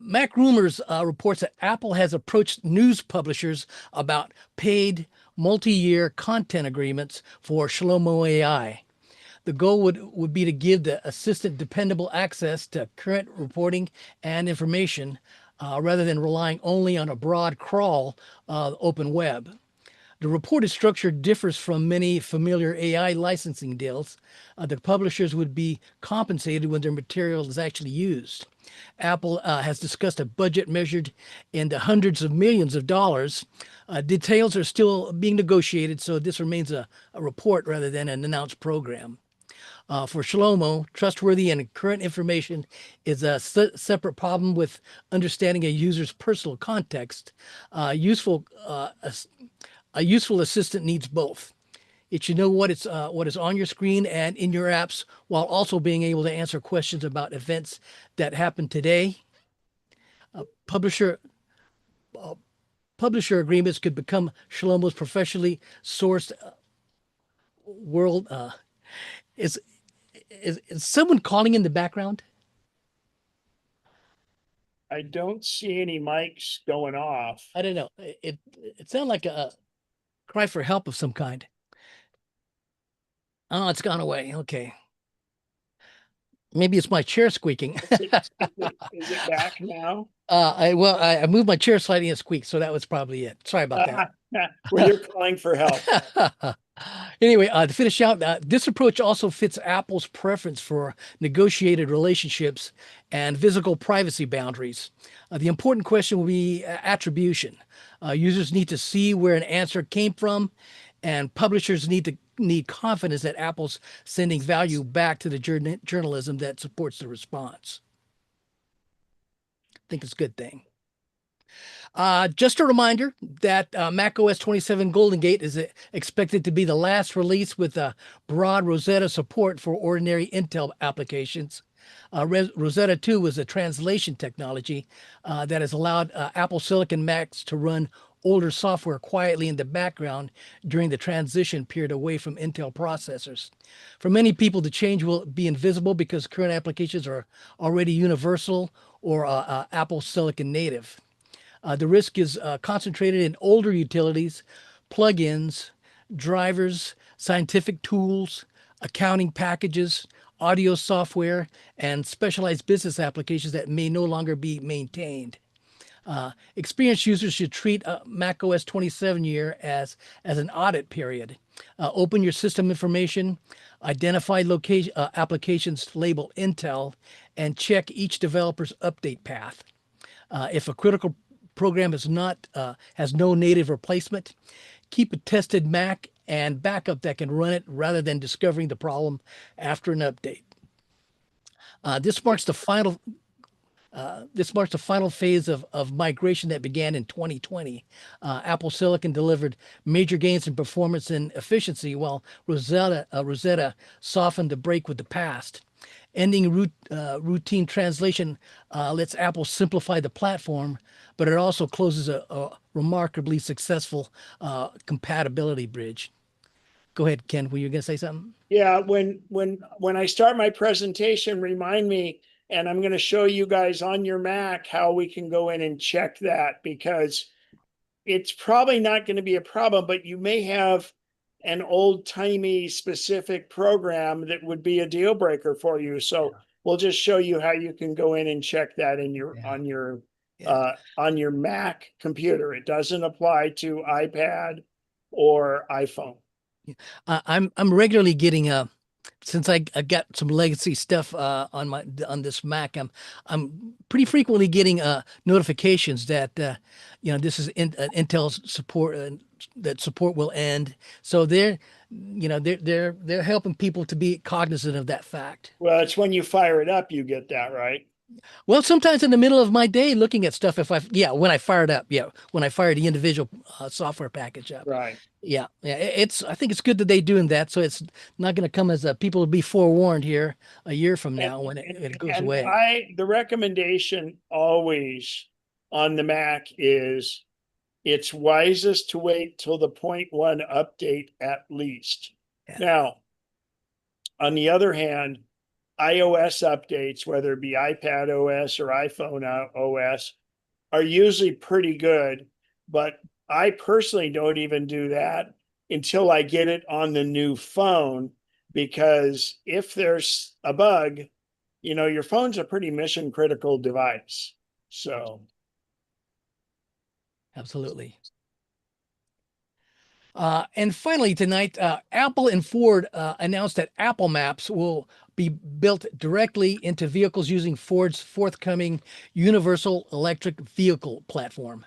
Mac Rumors reports that Apple has approached news publishers about paid multi-year content agreements for Shlomo AI. The goal would be to give the assistant dependable access to current reporting and information rather than relying only on a broad crawl open web. The reported structure differs from many familiar AI licensing deals. The publishers would be compensated when their material is actually used. Apple has discussed a budget measured in the hundreds of millions of dollars. Details are still being negotiated, so this remains a report rather than an announced program. For Shlomo, trustworthy and current information is a separate problem with understanding a user's personal context. A useful assistant needs both. It should know what is on your screen and in your apps, while also being able to answer questions about events that happened today. Publisher agreements could become Shlomo's professionally sourced world. Is someone calling in the background? I don't see any mics going off. I don't know. It sounded like a cry for help of some kind. Oh, it's gone away. Okay. Maybe it's my chair squeaking. Is it back now? I moved my chair slightly and squeaked, so that was probably it. Sorry about that. Well, you're calling for help. Anyway, to finish out, this approach also fits Apple's preference for negotiated relationships and physical privacy boundaries. The important question will be attribution. Users need to see where an answer came from, and publishers need confidence that Apple's sending value back to the journalism that supports the response. I think it's a good thing. Just a reminder that macOS 27 Golden Gate is expected to be the last release with broad Rosetta support for ordinary Intel applications. Rosetta 2 was a translation technology that has allowed Apple Silicon Macs to run older software quietly in the background during the transition period away from Intel processors. For many people, the change will be invisible because current applications are already universal or Apple Silicon native. The risk is concentrated in older utilities, plugins, drivers, scientific tools, accounting packages, audio software, and specialized business applications that may no longer be maintained. Experienced users should treat Mac OS 27 year as an audit period. Open your system information, identify location applications labeled Intel, and check each developer's update path. If a critical program has no native replacement, keep a tested Mac and backup that can run it rather than discovering the problem after an update. This marks the final phase of migration that began in 2020. Apple Silicon delivered major gains in performance and efficiency, while Rosetta softened the break with the past. Ending routine translation lets Apple simplify the platform, but it also closes a remarkably successful compatibility bridge. Go ahead, Ken. Were you going to say something? Yeah, when I start my presentation, remind me, and I'm going to show you guys on your Mac how we can go in and check that, because it's probably not going to be a problem, but you may have an old-timey specific program that would be a deal breaker for you. So we'll just show you how you can go in and check that in your on your Mac computer. It doesn't apply to iPad or iPhone. I'm regularly getting since I got some legacy stuff on this Mac. I'm pretty frequently getting notifications that this is Intel's support, that support will end. So they're helping people to be cognizant of that fact. Well, it's when you fire it up, you get that, right? Well, sometimes in the middle of my day looking at stuff, when I fire it up, when I fire the individual software package up. Right. Yeah. I think it's good that they're doing that. So it's not going to come as people will be forewarned here a year from now when it goes away. The recommendation always on the Mac is it's wisest to wait till the 0.1 update at least. Yeah. Now, on the other hand, iOS updates, whether it be iPad OS or iPhone OS, are usually pretty good, but I personally don't even do that until I get it on the new phone, because if there's a bug, your phone's a pretty mission critical device. So. Absolutely. And finally tonight, Apple and Ford announced that Apple Maps will be built directly into vehicles using Ford's forthcoming Universal Electric Vehicle platform.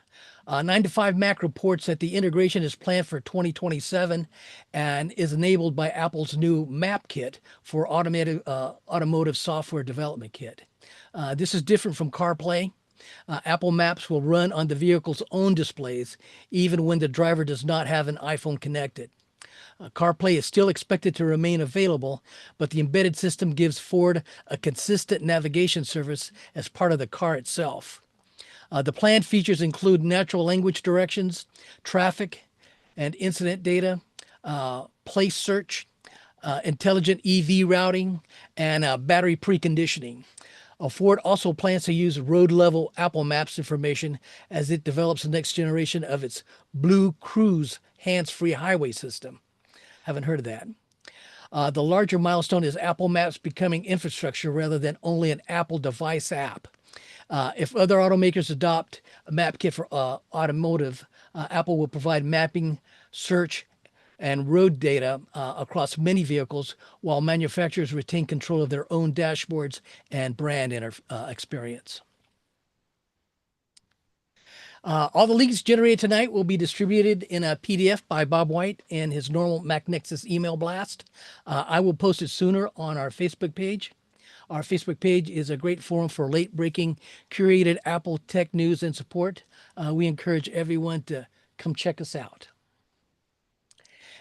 9to5Mac reports that the integration is planned for 2027 and is enabled by Apple's new Map Kit for automotive software development kit. This is different from CarPlay. Apple Maps will run on the vehicle's own displays, even when the driver does not have an iPhone connected. CarPlay is still expected to remain available, but the embedded system gives Ford a consistent navigation service as part of the car itself. The planned features include natural language directions, traffic and incident data, place search, intelligent EV routing, and battery preconditioning. Ford also plans to use road-level Apple Maps information as it develops the next generation of its Blue Cruise hands-free highway system. Haven't heard of that. The larger milestone is Apple Maps becoming infrastructure rather than only an Apple device app. If other automakers adopt a map kit for automotive, Apple will provide mapping, search, and road data across many vehicles, while manufacturers retain control of their own dashboards and brand experience. All the links generated tonight will be distributed in a PDF by Bob White in his normal MacNexus email blast. I will post it sooner on our Facebook page. Our Facebook page is a great forum for late-breaking, curated Apple tech news and support. We encourage everyone to come check us out.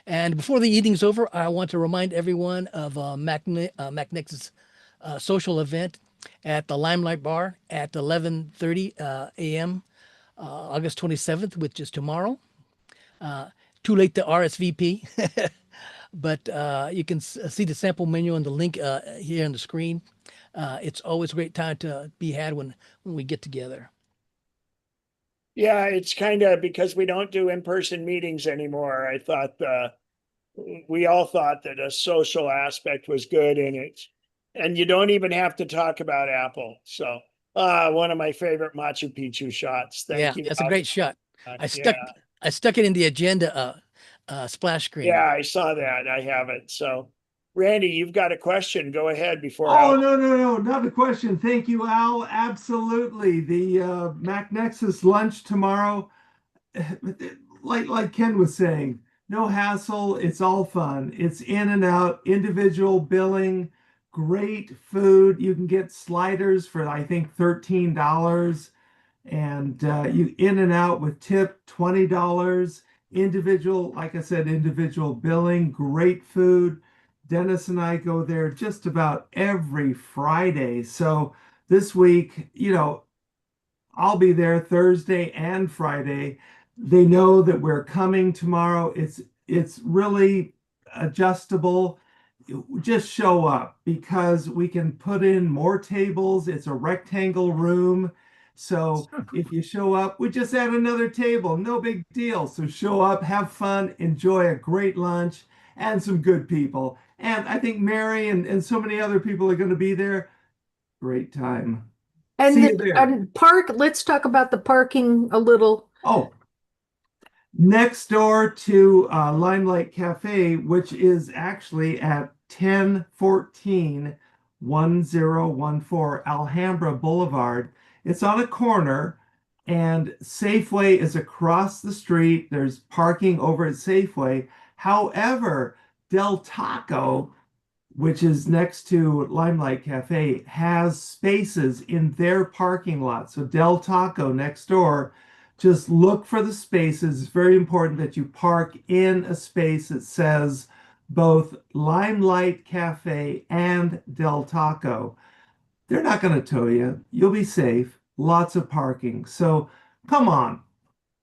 And before the evening's over, I want to remind everyone of a MacNexus social event at the Limelight Bar at 11:30 a.m. August 27th, which is tomorrow. Too late to RSVP, but you can see the sample menu on the link here on the screen. It's always a great time to be had when we get together. Yeah, it's kind of because we don't do in-person meetings anymore. I thought we all thought that a social aspect was good, and And you don't even have to talk about Apple. So, one of my favorite Machu Picchu shots. Yeah, Thank you. that's a great shot. I Yeah, stuck it in the agenda splash screen. yeah, I saw that. I have it. So, Randy, you've got a question. Go ahead before Oh, Al. no, not a question. Thank you, Al. Absolutely. The MacNexus lunch tomorrow, like Ken was saying, no hassle. It's all fun. It's in and out, individual billing, great food. You can get sliders for, I think, $13. And you in and out with tip $20. Individual, like I said, individual billing, great food. Dennis and I go there just about every Friday. So this week, I'll be there Thursday and Friday. They know that we're coming tomorrow. It's really adjustable. Just show up because we can put in more tables. It's a rectangle room. So if you show up, we just add another table. No big deal. So show up, have fun, enjoy a great lunch and some good people. And I think Mary and so many other people are going to be there. Great time. And See you the there. let's talk about the parking a little. Oh, next door to Limelight Cafe, which is actually at 1014 Alhambra Boulevard. It's on a corner, and Safeway is across the street. There's parking over at Safeway. However, Del Taco, which is next to Limelight Cafe, has spaces in their parking lot. So Del Taco next door, just look for the spaces. It's very important that you park in a space that says both Limelight Cafe and Del Taco. They're not going to tow you. You'll be safe. Lots of parking. So come on.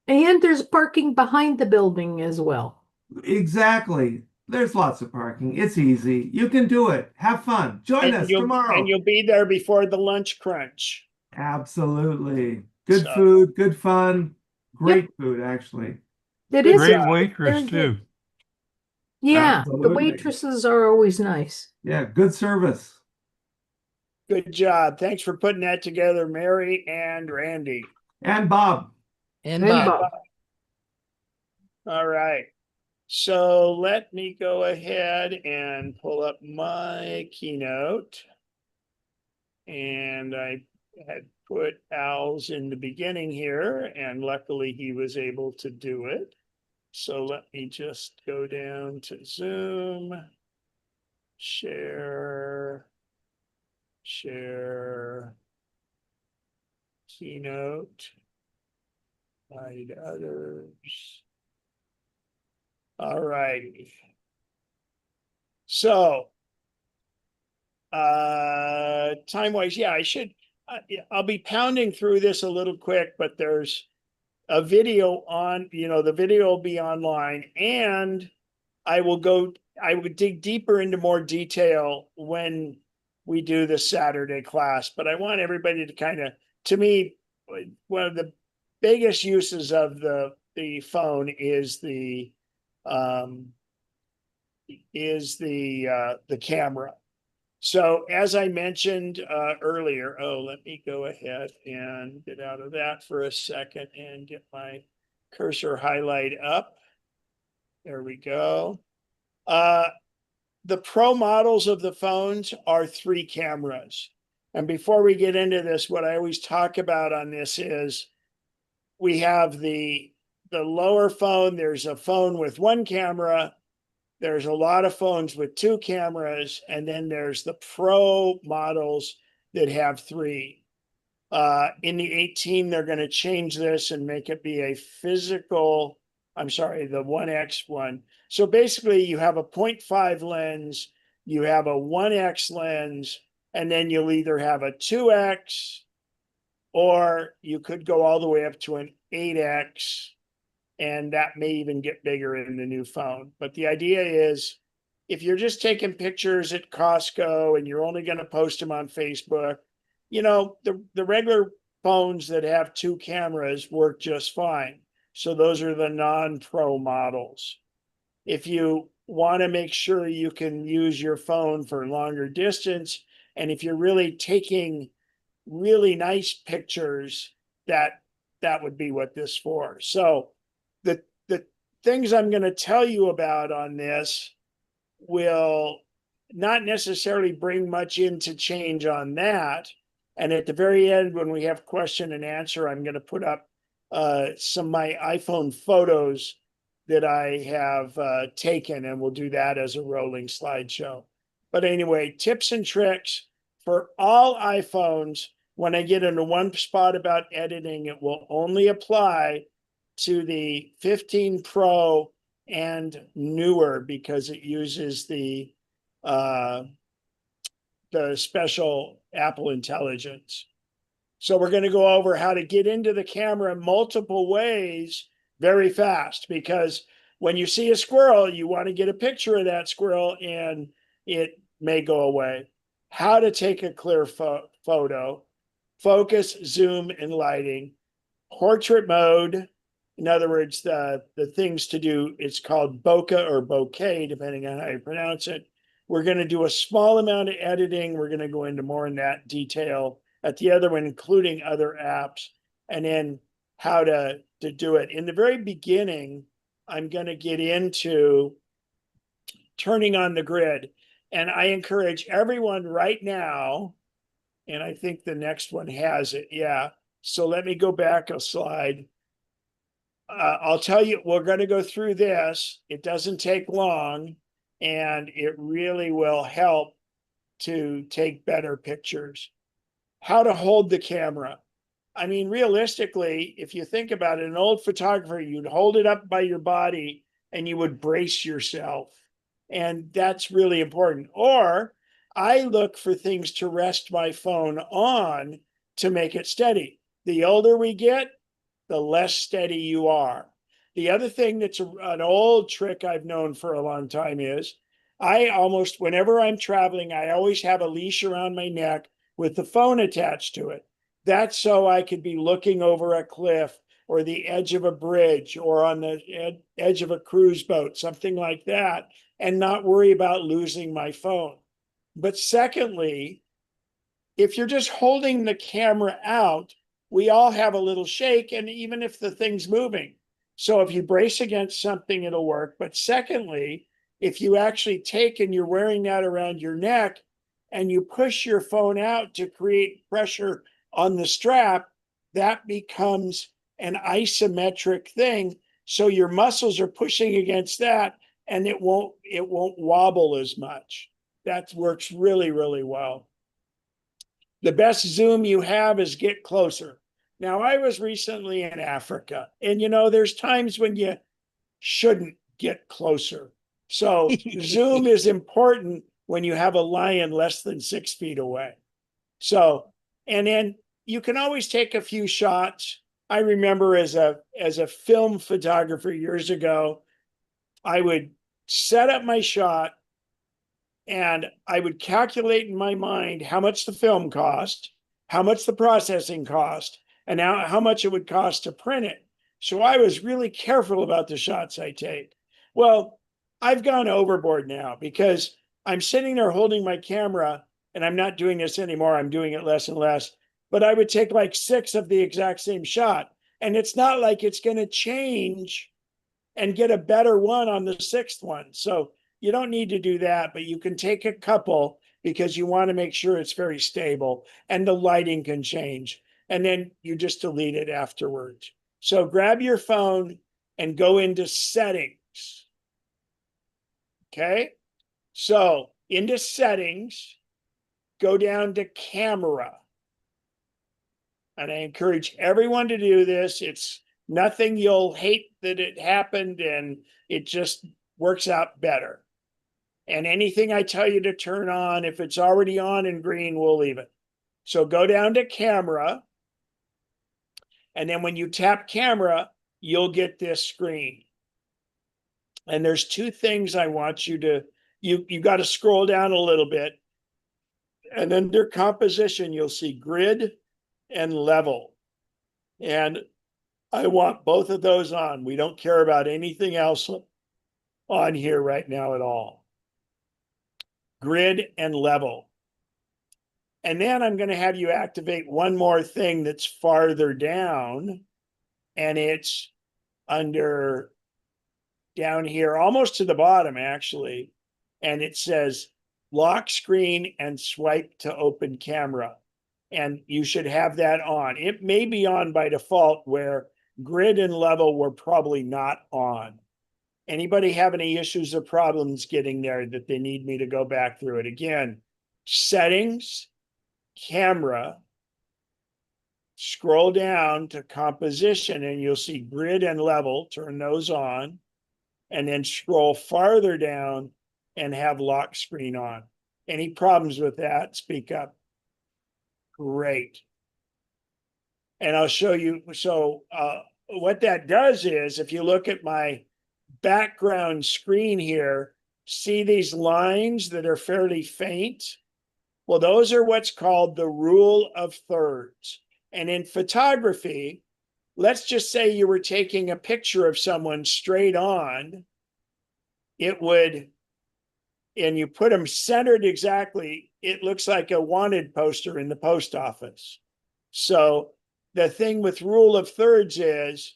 And there's parking behind the building as well. Exactly. There's lots of parking. It's easy. You can do it. Have fun. Join us And tomorrow. you'll be there before the lunch crunch. Absolutely. Good So, food, good fun, great food, actually. It Good is Great job. waitress very good. too. Yeah, the Absolutely. waitresses are always nice. Yeah, good service. Good job. Thanks for putting that together, Mary and Randy. And Bob. And And Bob. Bob. All right. So let me go ahead and pull up my keynote. And I had put Al's in the beginning here, and luckily he was able to do it. So let me just go down to Zoom, share keynote, hide others. All right. So, time-wise, yeah, I'll be pounding through this a little quick, but there's a video on, the video will be online, and I would dig deeper into more detail when we do the Saturday class, but I want everybody to to me, one of the biggest uses of the phone is the camera. So as I mentioned earlier, let me go ahead and get out of that for a second and get my cursor highlight up. There we go. The pro models of the phones are 3 cameras. And before we get into this, what I always talk about on this is we have the lower phone. There's a phone with 1 camera. There's a lot of phones with 2 cameras, and then there's the pro models that have 3. In the 18, they're going to change this and make it be a physical, I'm sorry, the 1X one. So basically you have a 0.5 lens, you have a 1X lens, and then you'll either have a 2X, or you could go all the way up to an 8X. And that may even get bigger in the new phone. But the idea is, if you're just taking pictures at Costco and you're only going to post them on Facebook, the regular phones that have 2 cameras work just fine. So those are the non-pro models. If you want to make sure you can use your phone for longer distance, And if you're really taking really nice pictures, that would be what this for. So the things I'm going to tell you about on this will not necessarily bring much into change on that. And at the very end, when we have question and answer, I'm going to put up some of my iPhone photos that I have taken, and we'll do that as a rolling slideshow. But anyway, tips and tricks for all iPhones. When I get into one spot about editing, it will only apply to the 15 Pro and newer because it uses the special Apple Intelligence. So we're going to go over how to get into the camera multiple ways very fast, because when you see a squirrel, you want to get a picture of that squirrel and it may go away. How to take a clear photo, focus, zoom, and lighting, portrait mode. In other words, the things to do, it's called bokeh or bokeh, depending on how you pronounce it. We're going to do a small amount of editing. We're going to go into more in that detail at the other one, including other apps, and then how to do it. In the very beginning, I'm going to get into turning on the grid. And I encourage everyone right now, and I think the next one has it. Yeah. So let me go back a slide. I'll tell you, we're going to go through this. It doesn't take long, and it really will help to take better pictures. How to hold the camera. I mean, realistically, if you think about it, an old photographer, you'd hold it up by your body and you would brace yourself. And that's really important. Or I look for things to rest my phone on to make it steady. The older we get, the less steady you are. The other thing that's an old trick I've known for a long time is I almost, whenever I'm traveling, I always have a leash around my neck with the phone attached to it. That's so I could be looking over a cliff or the edge of a bridge or on the edge of a cruise boat, something like that, and not worry about losing my phone. But secondly, if you're just holding the camera out, we all have a little shake, and even if the thing's moving. So if you brace against something, it'll work. But secondly, if you actually take and you're wearing that around your neck and you push your phone out to create pressure on the strap, that becomes an isometric thing. So your muscles are pushing against that, and it won't wobble as much. That works really, really well. The best zoom you have is get closer. Now, I was recently in Africa, and there's times when you shouldn't get closer. So zoom is important when you have a lion less than 6 feet away. So, and then you can always take a few shots. I remember as a film photographer years ago, I would set up my shot and I would calculate in my mind how much the film cost, how much the processing cost, and how much it would cost to print it. So I was really careful about the shots I take. Well, I've gone overboard now because I'm sitting there holding my camera, and I'm not doing this anymore. I'm doing it less and less. But I would take like 6 of the exact same shot. And it's not like it's going to change and get a better one on the 6th one. So you don't need to do that, but you can take a couple because you want to make sure it's very stable and the lighting can change. And then you just delete it afterwards. So grab your phone and go into settings. Okay. So into settings, go down to camera. And I encourage everyone to do this. It's nothing you'll hate that it happened, and it just works out better. And anything I tell you to turn on, if it's already on in green, we'll leave it. So go down to camera. And then when you tap camera, you'll get this screen. And there's 2 things I want you to, you got to scroll down a little bit. And under composition, you'll see grid and level. And I want both of those on. We don't care about anything else on here right now at all. Grid and level. And then I'm going to have you activate one more thing that's farther down, and it's under down here, almost to the bottom, actually. And it says lock screen and swipe to open camera. And you should have that on. It may be on by default, where grid and level were probably not on. Anybody have any issues or problems getting there that they need me to go back through it again? Settings, camera, scroll down to composition, and you'll see grid and level. Turn those on, and then scroll farther down and have lock screen on. Any problems with that? Speak up. Great. And I'll show you. So what that does is, if you look at my background screen here, see these lines that are fairly faint? Well, those are what's called the rule of thirds. And in photography, let's just say you were taking a picture of someone straight on, it would, and you put them centered exactly, it looks like a wanted poster in the post office. So the thing with rule of thirds is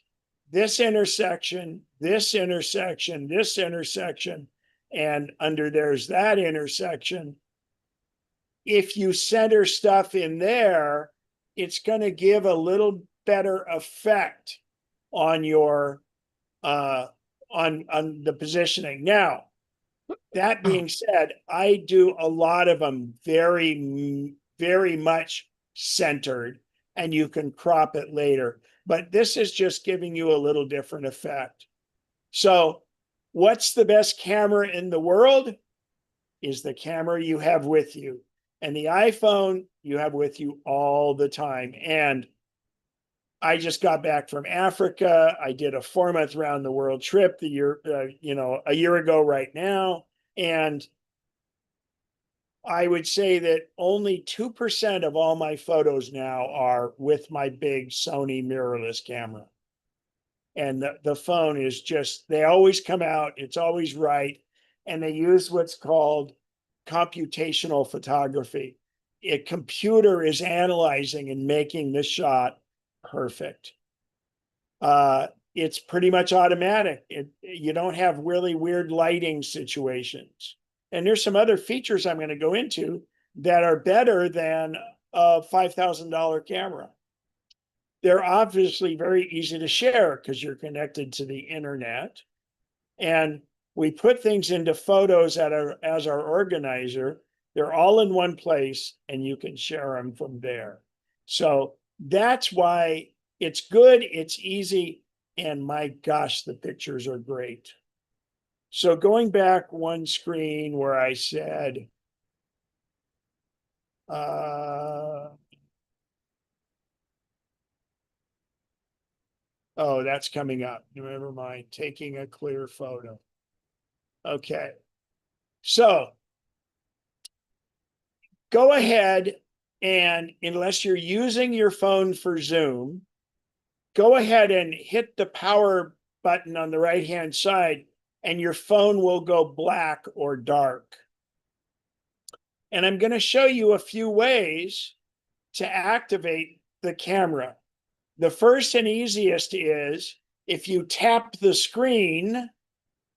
this intersection, this intersection, this intersection, and under there's that intersection. If you center stuff in there, it's going to give a little better effect on your on the positioning. Now, that being said, I do a lot of them very, very much centered, and you can crop it later. But this is just giving you a little different effect. So what's the best camera in the world? Is the camera you have with you. And the iPhone you have with you all the time. And I just got back from Africa. I did a 4-month round the world trip a year ago right now. And I would say that only 2% of all my photos now are with my big Sony mirrorless camera. And the phone is just, they always come out, it's always right. And they use what's called computational photography. A computer is analyzing and making the shot perfect. It's pretty much automatic. You don't have really weird lighting situations. And there's some other features I'm going to go into that are better than a $5,000 camera. They're obviously very easy to share because you're connected to the internet. And we put things into photos as our organizer. They're all in one place, and you can share them from there. So that's why it's good, it's easy, and my gosh, the pictures are great. So going back one screen where I said, oh, that's coming up. Never mind. Taking a clear photo. Okay. So go ahead and, unless you're using your phone for Zoom, go ahead and hit the power button on the right-hand side, and your phone will go black or dark. And I'm going to show you a few ways to activate the camera. The first and easiest is if you tap the screen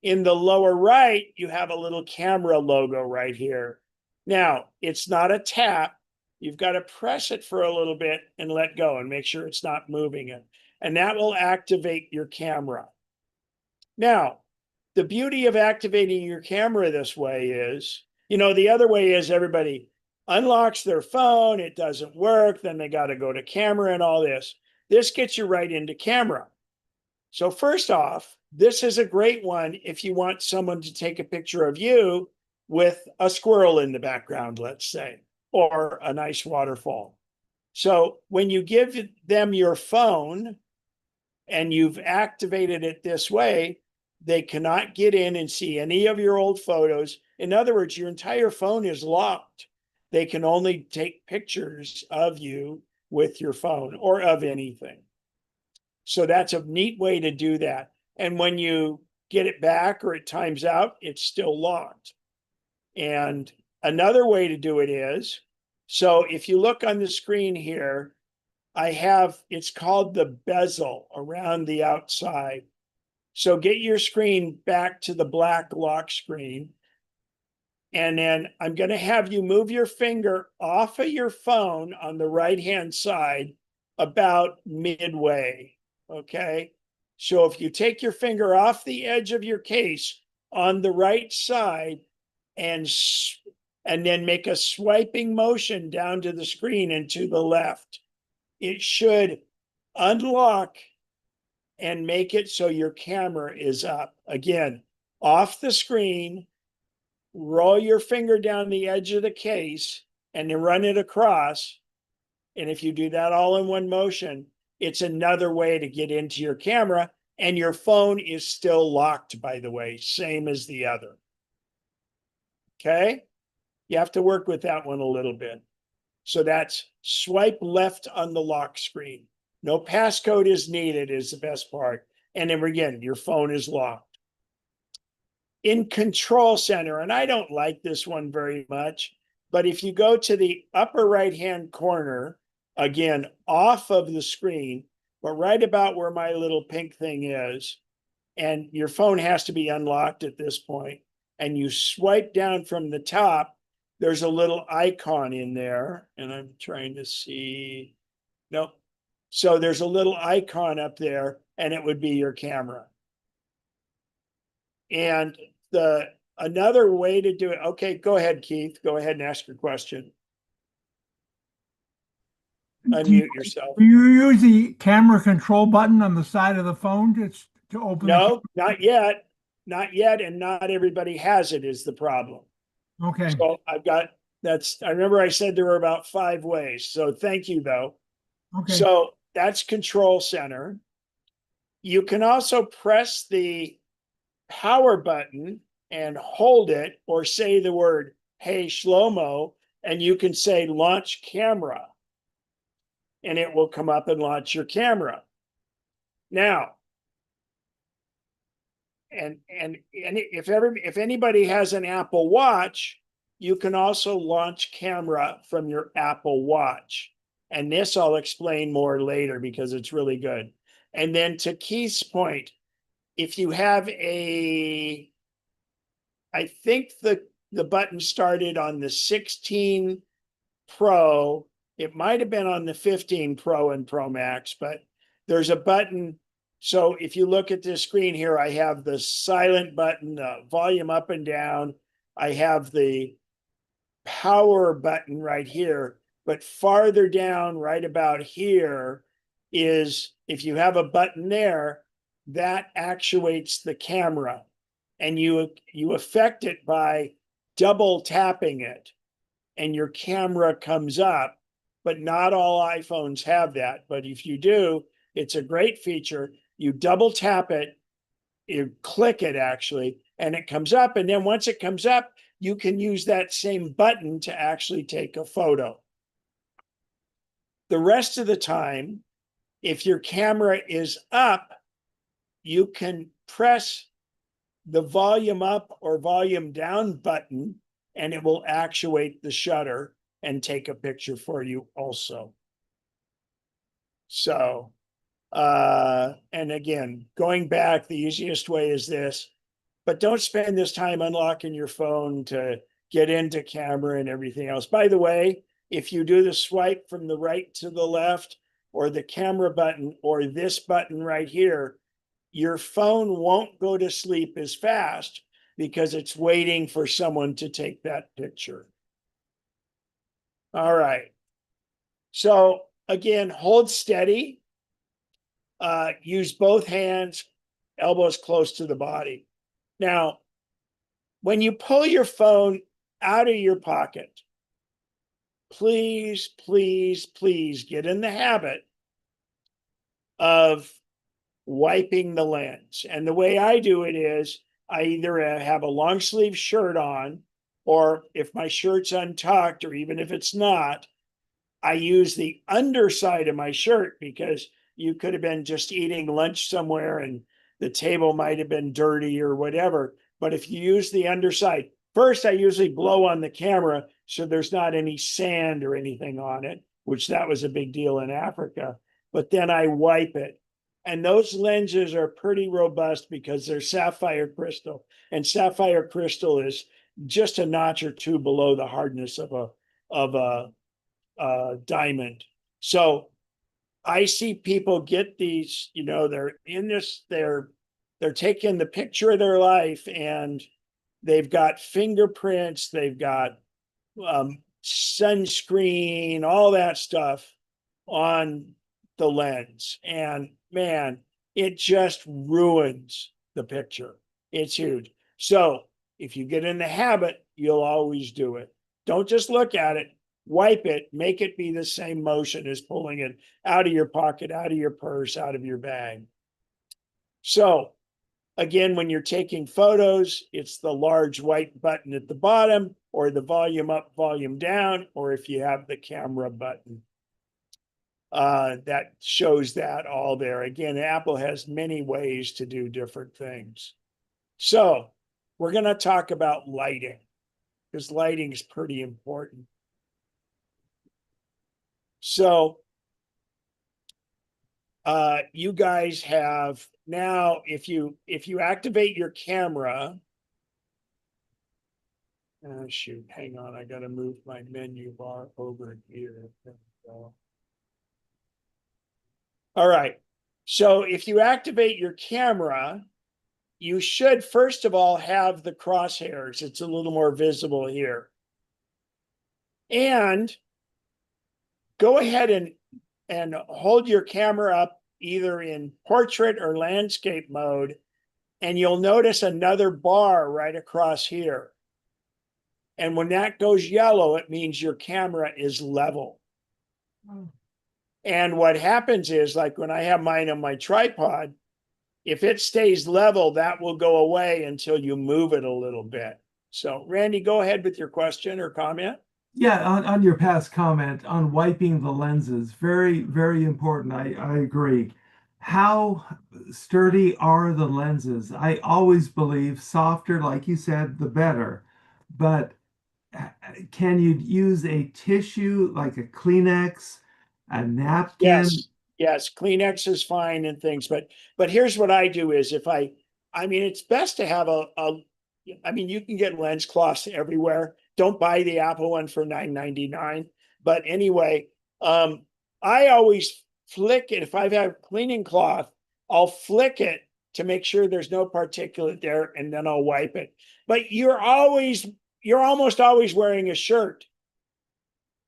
in the lower right, you have a little camera logo right here. Now, it's not a tap. You've got to press it for a little bit and let go and make sure it's not moving it. And that will activate your camera. Now, the beauty of activating your camera this way is, the other way is everybody unlocks their phone, it doesn't work, then they got to go to camera and all this. This gets you right into camera. So first off, this is a great one if you want someone to take a picture of you with a squirrel in the background, let's say, or a nice waterfall. So when you give them your phone and you've activated it this way, they cannot get in and see any of your old photos. In other words, your entire phone is locked. They can only take pictures of you with your phone or of anything. So that's a neat way to do that. And when you get it back or it times out, it's still locked. And another way to do it is, So if you look on the screen here, it's called the bezel around the outside. So get your screen back to the black lock screen. And then I'm going to have you move your finger off of your phone on the right-hand side about midway. Okay. So if you take your finger off the edge of your case on the right side and then make a swiping motion down to the screen and to the left, it should unlock and make it so your camera is up. Again, off the screen, roll your finger down the edge of the case and then run it across. And if you do that all in one motion, it's another way to get into your camera. And your phone is still locked, by the way, same as the other. Okay? You have to work with that one a little bit. So that's swipe left on the lock screen. No passcode is needed is the best part. And then again, your phone is locked. In Control Center, and I don't like this one very much, but if you go to the upper right-hand corner, again, off of the screen, but right about where my little pink thing is, and your phone has to be unlocked at this point, and you swipe down from the top, there's a little icon in there, and I'm trying to see. Nope. So there's a little icon up there, and it would be your camera. And another way to do it. Okay, go ahead, Keith. Go ahead and ask your question. Unmute yourself. Do you use the camera control button on the side of the phone to open the No, not yet. Not yet, and not everybody has it is the problem. Okay. So I remember I said there were about 5 ways. So thank you though. Okay. So that's Control Center. You can also press the power button and hold it or say the word, hey, Shlomo, and you can say launch camera. And it will come up and launch your camera. Now, and if anybody has an Apple Watch, you can also launch camera from your Apple Watch. And this I'll explain more later because it's really good. And then to Keith's point, if you have I think the button started on the 16 Pro. It might have been on the 15 Pro and Pro Max, but there's a button. So if you look at this screen here, I have the silent button, volume up and down. I have the power button right here, but farther down right about here is, if you have a button there, that actuates the camera, and you affect it by double tapping it and your camera comes up. But not all iPhones have that. But if you do, it's a great feature. You double tap it, you click it actually, and it comes up. And then once it comes up, you can use that same button to actually take a photo. The rest of the time, if your camera is up, you can press the volume up or volume down button, and it will actuate the shutter and take a picture for you also. So, and again, going back, the easiest way is this, but don't spend this time unlocking your phone to get into camera and everything else. By the way, if you do the swipe from the right to the left, or the camera button, or this button right here, your phone won't go to sleep as fast because it's waiting for someone to take that picture. All right. So again, hold steady. Use both hands, elbows close to the body. Now, when you pull your phone out of your pocket, please, please, please get in the habit of wiping the lens. And the way I do it is I either have a long sleeve shirt on, or if my shirt's untucked, or even if it's not, I use the underside of my shirt, because you could have been just eating lunch somewhere and the table might have been dirty or whatever. But if you use the underside, first I usually blow on the camera so there's not any sand or anything on it, which that was a big deal in Africa. But then I wipe it. And those lenses are pretty robust because they're sapphire crystal. And sapphire crystal is just a notch or two below the hardness of a diamond. So I see people get these, they're in this, they're taking the picture of their life, and they've got fingerprints, they've got sunscreen, all that stuff on the lens. And man, it just ruins the picture. It's huge. So if you get in the habit, you'll always do it. Don't just look at it, wipe it, make it be the same motion as pulling it out of your pocket, out of your purse, out of your bag. So again, when you're taking photos, it's the large white button at the bottom, or the volume up, volume down, or if you have the camera button. That shows that all there. Again, Apple has many ways to do different things. So we're going to talk about lighting, because lighting is pretty important. So you guys have now, if you activate your camera, shoot, hang on, I got to move my menu bar over here. All right. So if you activate your camera, you should first of all have the crosshairs. It's a little more visible here. And go ahead and hold your camera up either in portrait or landscape mode, and you'll notice another bar right across here. And when that goes yellow, it means your camera is level. And what happens is, like when I have mine on my tripod, if it stays level, that will go away until you move it a little bit. So Randy, go ahead with your question or comment. Yeah, on your past comment on wiping the lenses, very, very important. I agree. How sturdy are the lenses? I always believe softer, like you said, the better. But can you use a tissue like a Kleenex, a napkin? Yes, Kleenex is fine and things, but here's what I do is it's best to have you can get lens cloths everywhere. Don't buy the Apple one for $9.99. But anyway, I always flick it. If I have cleaning cloth, I'll flick it to make sure there's no particulate there, and then I'll wipe it. But you're almost always wearing a shirt.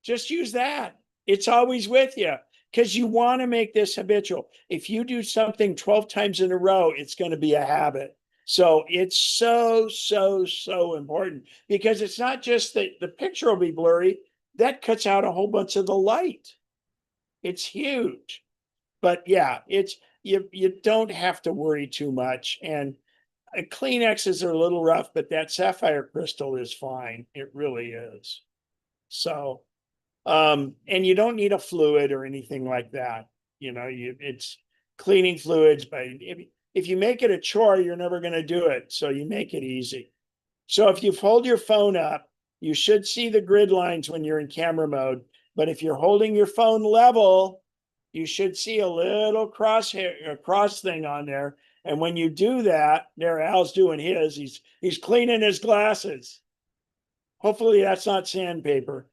Just use that. It's always with you, because you want to make this habitual. If you do something 12 times in a row, it's going to be a habit. So it's so, so, so important, because it's not just that the picture will be blurry. That cuts out a whole bunch of the light. It's huge. But yeah, you don't have to worry too much. And Kleenexes are a little rough, but that sapphire crystal is fine. It really is. So, and you don't need a fluid or anything like that. It's cleaning fluids, but if you make it a chore, you're never going to do it. So you make it easy. So if you fold your phone up, you should see the grid lines when you're in camera mode. But if you're holding your phone level, you should see a little cross thing on there. And when you do that, there Al's doing his. He's cleaning his glasses. Hopefully that's not sandpaper.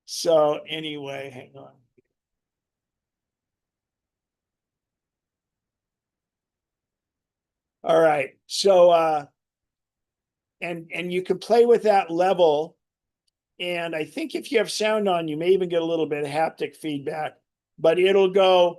So anyway, hang on. All right. So and you can play with that level. And I think if you have sound on, you may even get a little bit of haptic feedback, but it'll go,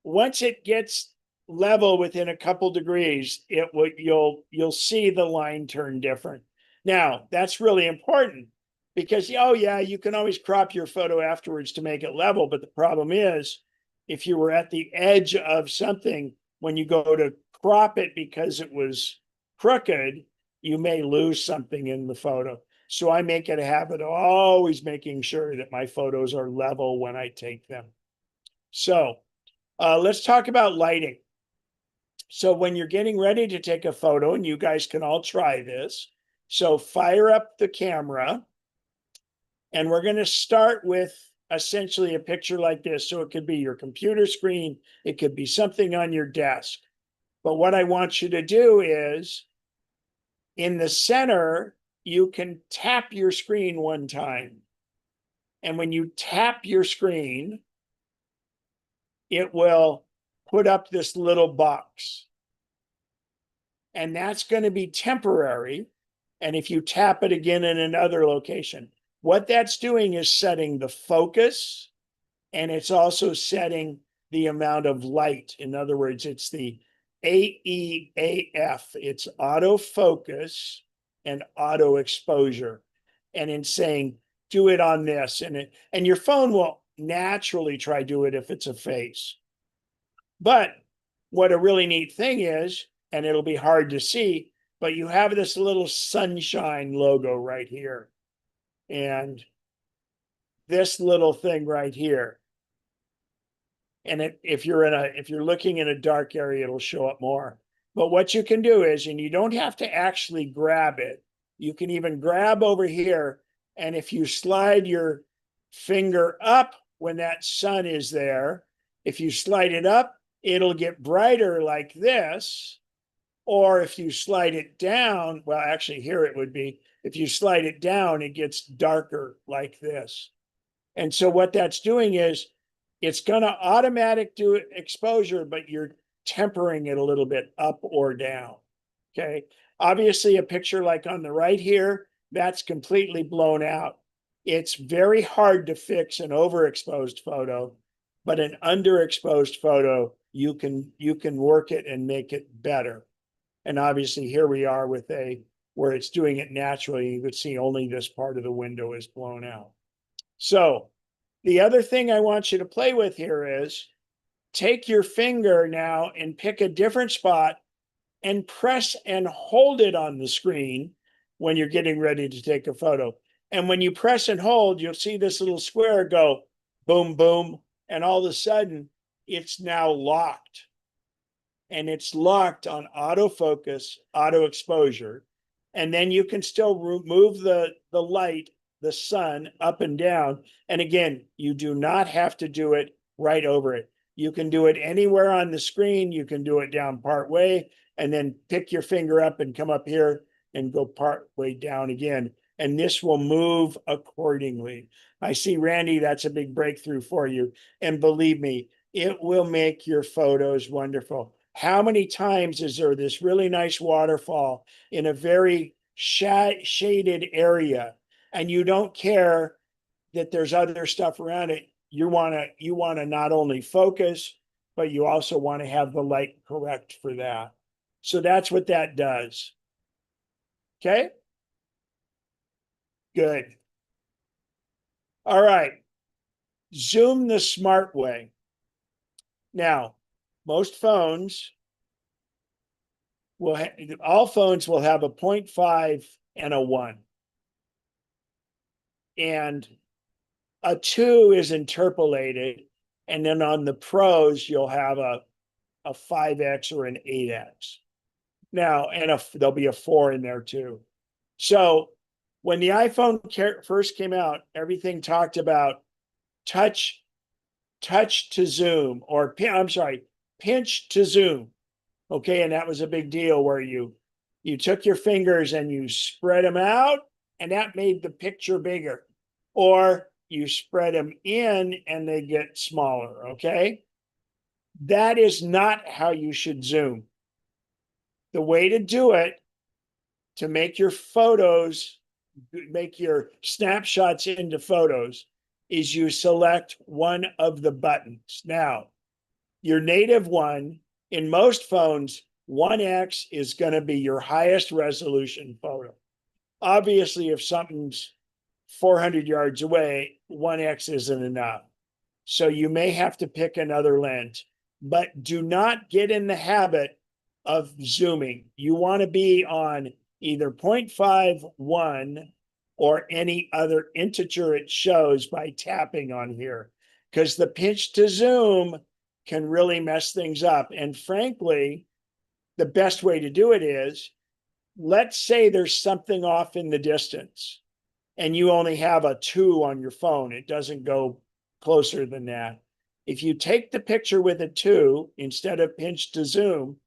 once it gets level within a couple degrees, you'll see the line turn different. Now, that's really important, because, oh yeah, you can always crop your photo afterwards to make it level. But the problem is, if you were at the edge of something, when you go to crop it because it was crooked, you may lose something in the photo. So I make it a habit of always making sure that my photos are level when I take them. So let's talk about lighting. So when you're getting ready to take a photo, and you guys can all try this, so fire up the camera, and we're going to start with essentially a picture like this. So it could be your computer screen, it could be something on your desk. But what I want you to do is, in the center, you can tap your screen one time. And when you tap your screen, it will put up this little box. And that's going to be temporary. And if you tap it again in another location, what that's doing is setting the focus, and it's also setting the amount of light. In other words, it's the AEAF. It's autofocus and auto exposure. And in saying, do it on this, and your phone will naturally try do it if it's a face. But what a really neat thing is, and it'll be hard to see, but you have this little sunshine logo right here. And this little thing right here. And if you're looking in a dark area, it'll show up more. But what you can do is, and you don't have to actually grab it, you can even grab over here. And if you slide your finger up when that sun is there, if you slide it up, it'll get brighter like this. Or if you slide it down, well, actually here it would be, if you slide it down, it gets darker like this. And so what that's doing is, it's going to automatic do exposure, but you're tempering it a little bit up or down. Okay. Obviously, a picture like on the right here, that's completely blown out. It's very hard to fix an overexposed photo, but an underexposed photo, you can work it and make it better. And obviously here we are with where it's doing it naturally. You could see only this part of the window is blown out. So the other thing I want you to play with here is, take your finger now and pick a different spot and press and hold it on the screen when you're getting ready to take a photo. And when you press and hold, you'll see this little square go boom, boom. And all of a sudden, it's now locked. And it's locked on autofocus, auto exposure. And then you can still move the light, the sun, up and down. And again, you do not have to do it right over it. You can do it anywhere on the screen. You can do it down part way, and then pick your finger up and come up here and go part way down again. And this will move accordingly. I see, Randy, that's a big breakthrough for you. And believe me, it will make your photos wonderful. How many times is there this really nice waterfall in a very shaded area, and you don't care that there's other stuff around it? You want to not only focus, but you also want to have the light correct for that. So that's what that does. Okay. Good. All right. Zoom the smart way. Now, most phones will all phones will have a 0.5 and a 1. And a 2 is interpolated. And then on the pros, you'll have a 5x or an 8x. Now, and there'll be a 4 in there too. So when the iPhone first came out, everything talked about touch to zoom, or pinch to zoom. Okay, and that was a big deal where you took your fingers and you spread them out, and that made the picture bigger. Or you spread them in and they get smaller, okay? That is not how you should zoom. The way to do it, to make your photos, make your snapshots into photos, is you select one of the buttons. Now, your native one, in most phones, 1x is going to be your highest resolution photo. Obviously, if something's 400 yards away, 1x isn't enough. So you may have to pick another lens, but do not get in the habit of zooming. You want to be on either 0.51 or any other integer it shows by tapping on here, because the pinch to zoom can really mess things up. And frankly, the best way to do it is, let's say there's something off in the distance and you only have a 2 on your phone. It doesn't go closer than that. If you take the picture with a 2 instead of pinch to zoom,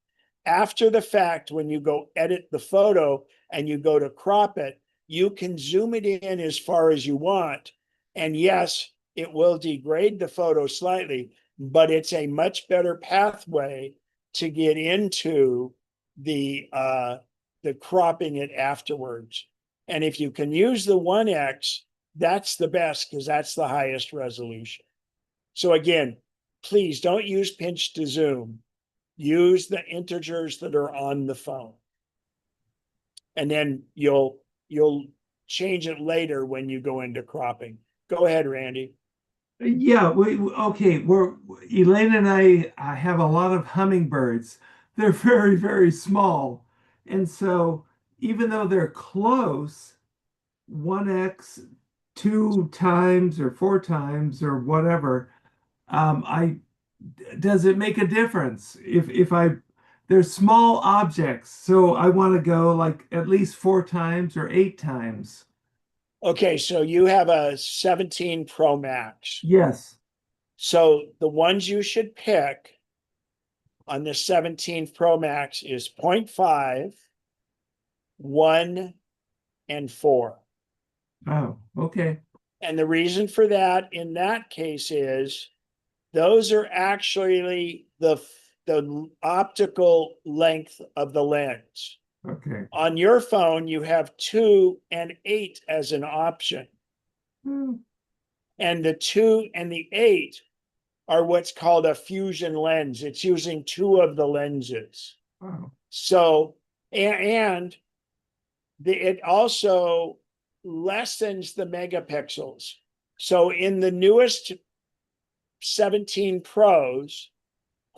after the fact, when you go edit the photo and you go to crop it, you can zoom it in as far as you want. And yes, it will degrade the photo slightly, but it's a much better pathway to get into the cropping it afterwards. And if you can use the 1x, that's the best because that's the highest resolution. So again, please don't use pinch to zoom. Use the integers that are on the phone. And then you'll change it later when you go into cropping. Go ahead, Randy. Yeah, okay. Elaine and I have a lot of hummingbirds. They're very, very small. And so even though they're close, 1x 2 times or 4 times or whatever, does it make a difference if they're small objects, so I want to go like at least 4 times or 8 times? Okay, so you have a 17 Pro Max. Yes. So the ones you should pick on the 17 Pro Max is 0.5, 1, and 4. Oh, okay. And the reason for that in that case is those are actually the optical length of the lens. Okay. On your phone, you have 2 and 8 as an option. Hmm. And the 2 and the 8 are what's called a fusion lens. It's using 2 of the lenses. Wow. So, and it also lessens the megapixels. So in the newest 17 Pros,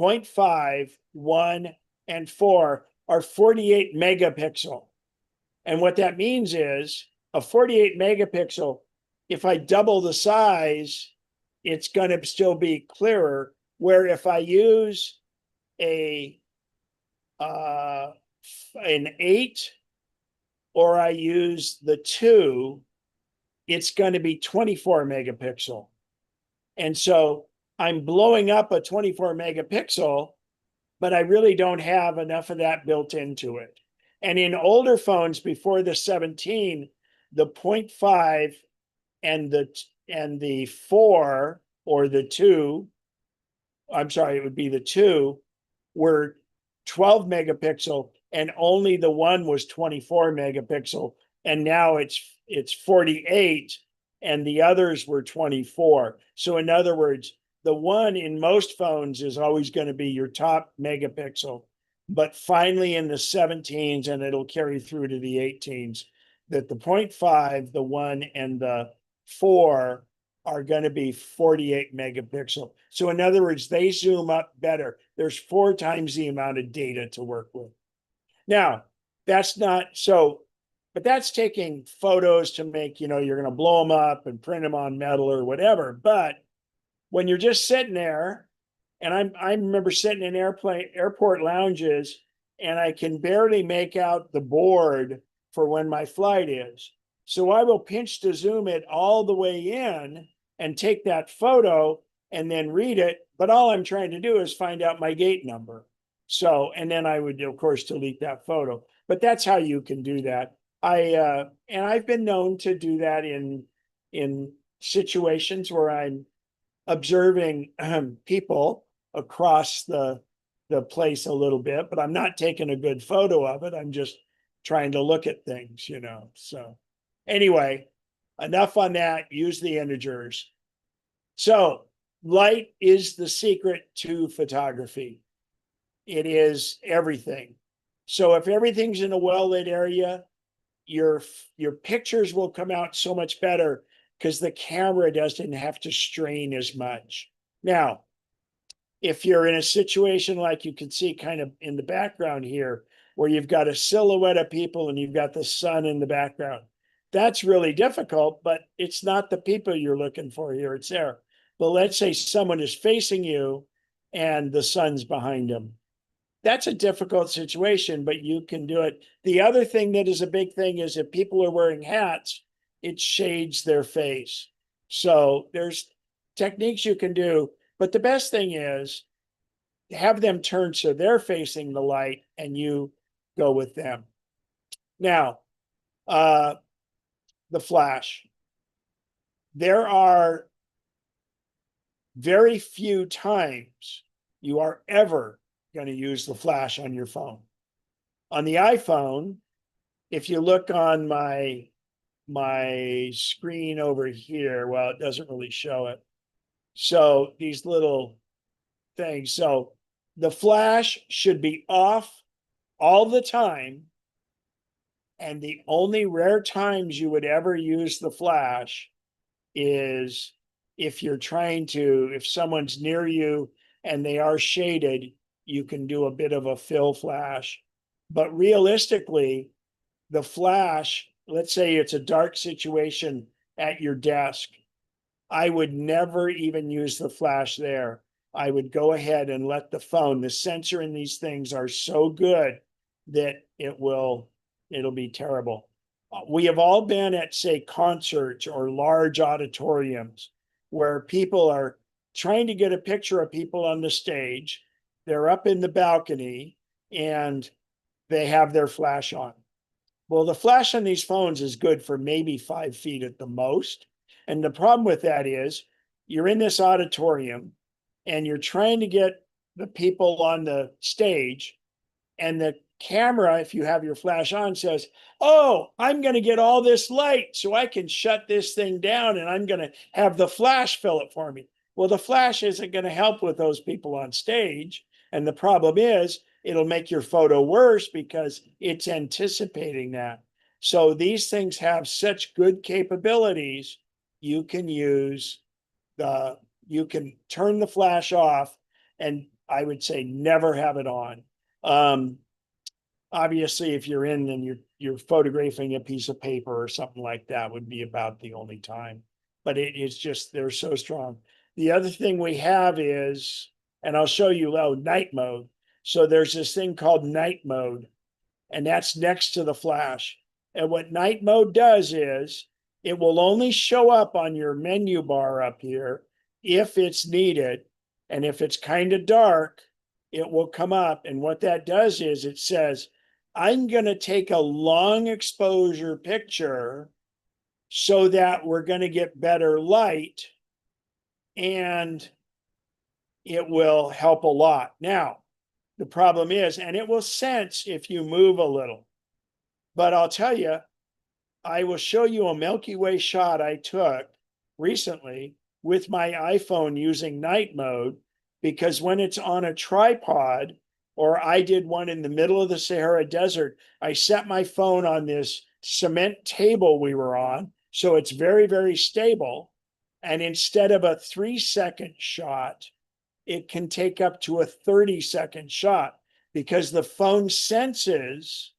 0.5, 1, and 4 are 48 megapixel. And what that means is a 48 megapixel, if I double the size, it's going to still be clearer. Where if I use an 8 or I use the 2, it's going to be 24 megapixel. And so I'm blowing up a 24 megapixel, but I really don't have enough of that built into it. And in older phones before the 17, the 0.5 and the 4 or the 2, I'm sorry, it would be the 2, were 12 megapixel and only the 1 was 24 megapixel. And now it's 48 and the others were 24. So in other words, the 1 in most phones is always going to be your top megapixel. But finally in the 17s, and it'll carry through to the 18s, that the 0.5, the 1, and the 4 are going to be 48 megapixel. So in other words, they zoom up better. There's 4 times the amount of data to work with. Now, that's not so, but that's taking photos to make, you're going to blow them up and print them on metal or whatever. But when you're just sitting there, and I remember sitting in airport lounges, and I can barely make out the board for when my flight is. So I will pinch to zoom it all the way in and take that photo and then read it. But all I'm trying to do is find out my gate number. So, and then I would, of course, delete that photo. But that's how you can do that. And I've been known to do that in situations where I'm observing people across the place a little bit, but I'm not taking a good photo of it. I'm just trying to look at things, So anyway, enough on that. Use the integers. So light is the secret to photography. It is everything. So if everything's in a well-lit area, your pictures will come out so much better because the camera doesn't have to strain as much. Now, if you're in a situation like you can see kind of in the background here, where you've got a silhouette of people and you've got the sun in the background, that's really difficult, but it's not the people you're looking for here, it's there. But let's say someone is facing you and the sun's behind them. that's a difficult situation, but you can do it. The other thing that is a big thing is if people are wearing hats, it shades their face. So there's techniques you can do, but the best thing is have them turn so they're facing the light and you go with them. Now, the flash. There are very few times you are ever going to use the flash on your phone. On the iPhone, if you look on my screen over here, well, it doesn't really show it. So these little things. So the flash should be off all the time. And the only rare times you would ever use the flash is if you're trying to, if someone's near you and they are shaded, you can do a bit of a fill flash. But realistically, the flash, let's say it's a dark situation at your desk, I would never even use the flash there. I would go ahead and let the phone, the sensor in these things are so good that it'll be terrible. We have all been at, say, concerts or large auditoriums where people are trying to get a picture of people on the stage. They're up in the balcony and they have their flash on. Well, the flash on these phones is good for maybe 5 feet at the most. And the problem with that is you're in this auditorium and you're trying to get the people on the stage, and the camera, if you have your flash on, says, oh, I'm going to get all this light so I can shut this thing down and I'm going to have the flash fill it for me. Well, the flash isn't going to help with those people on stage. And the problem is it'll make your photo worse because it's anticipating that. So these things have such good capabilities. You can you can turn the flash off, and I would say never have it on. Obviously, if you're in and you're photographing a piece of paper or something like that would be about the only time. But it is just, they're so strong. The other thing we have is, and I'll show you night mode. So there's this thing called night mode, and that's next to the flash. And what night mode does is it will only show up on your menu bar up here if it's needed. And if it's kind of dark, it will come up. And what that does is it says, I'm going to take a long exposure picture so that we're going to get better light, and it will help a lot. Now, the problem is, and it will sense if you move a little, but I'll tell you, I will show you a Milky Way shot I took recently with my iPhone using night mode, because when it's on a tripod, or I did one in the middle of the Sahara Desert, I set my phone on this cement table we were on, so it's very, very stable. And instead of a 3-second shot, it can take up to a 30-second shot because the phone senses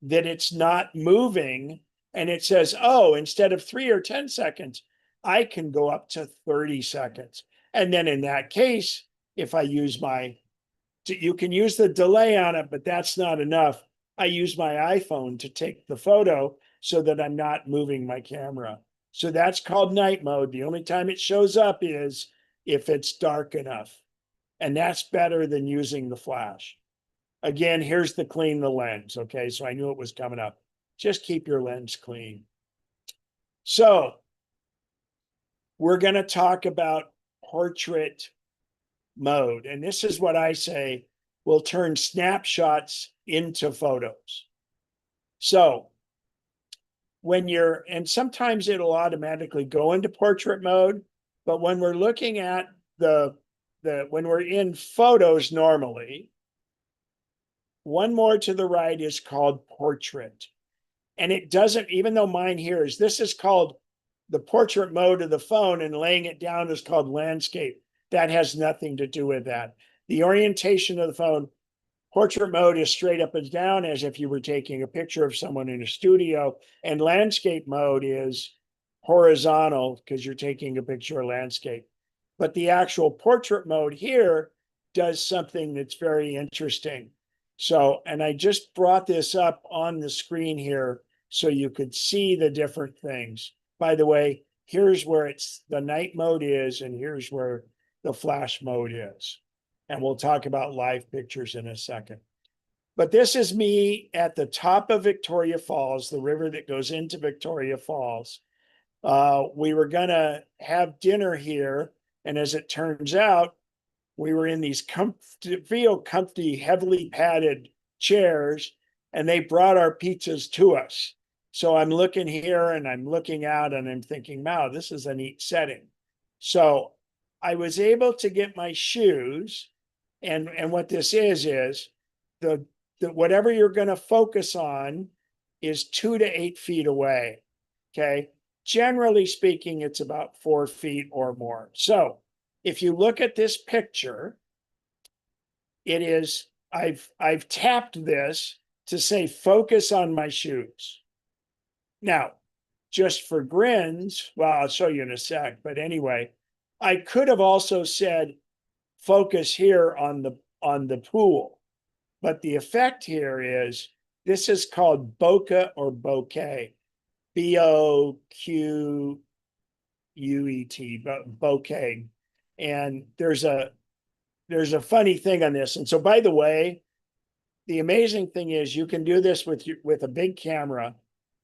that it's not moving, and it says, oh, instead of 3 or 10 seconds, I can go up to 30 seconds. And then in that case, if I use you can use the delay on it, but that's not enough. I use my iPhone to take the photo so that I'm not moving my camera. So that's called night mode. The only time it shows up is if it's dark enough. And that's better than using the flash. Again, here's the clean the lens. Okay, so I knew it was coming up. Just keep your lens clean. So we're going to talk about portrait mode. And this is what I say will turn snapshots into photos. So and sometimes it'll automatically go into portrait mode, but when we're looking at when we're in photos normally, one more to the right is called portrait. And it doesn't, even though mine here this is called the portrait mode of the phone, and laying it down is called landscape. That has nothing to do with that. The orientation of the phone, portrait mode is straight up and down as if you were taking a picture of someone in a studio, and landscape mode is horizontal because you're taking a picture of landscape. But the actual portrait mode here does something that's very interesting. So, and I just brought this up on the screen here so you could see the different things. By the way, here's where it's the night mode is, and here's where the flash mode is. And we'll talk about live pictures in a second. But this is me at the top of Victoria Falls, the river that goes into Victoria Falls. We were gonna have dinner here, and as it turns out, we were in these comfy, heavily padded chairs, and they brought our pizzas to us. So I'm looking here and I'm looking out and I'm thinking, wow, this is a neat setting. So I was able to get my shoes, and what this is the whatever you're going to focus on is 2 to 8 feet away. Okay. Generally speaking, it's about 4 feet or more. So if you look at this picture, it is, I've tapped this to say focus on my shoes. Now, just for grins, well, I'll show you in a sec, but anyway, I could have also said focus here on the pool. But the effect here is, this is called bokeh or bouquet, BOQUET, bouquet. And there's a funny thing on this. And so, by the way, the amazing thing is you can do this with a big camera,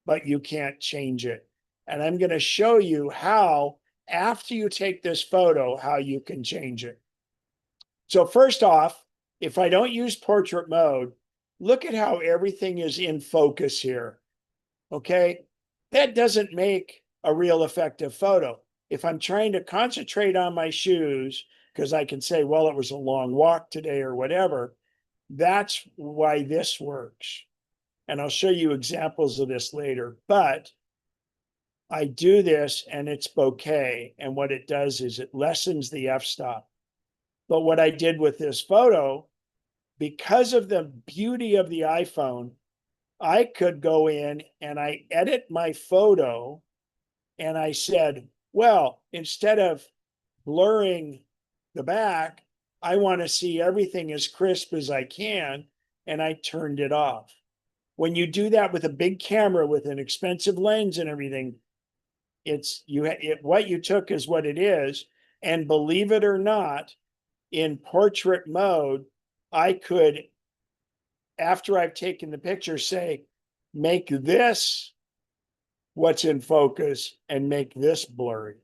but you can't change it. And I'm going to show you how, after you take this photo, how you can change it. So first off, if I don't use portrait mode, look at how everything is in focus here. Okay, that doesn't make a real effective photo. If I'm trying to concentrate on my shoes, because I can say, well, it was a long walk today or whatever, that's why this works. And I'll show you examples of this later. But I do this and it's bokeh. And what it does is it lessens the f-stop. But what I did with this photo, because of the beauty of the iPhone, I could go in and I edit my photo and I said, well, instead of blurring the back, I want to see everything as crisp as I can, and I turned it off. When you do that with a big camera with an expensive lens and everything, what you took is what it is. And believe it or not, in portrait mode, I could, after I've taken the picture, say, make this what's in focus and make this blurry.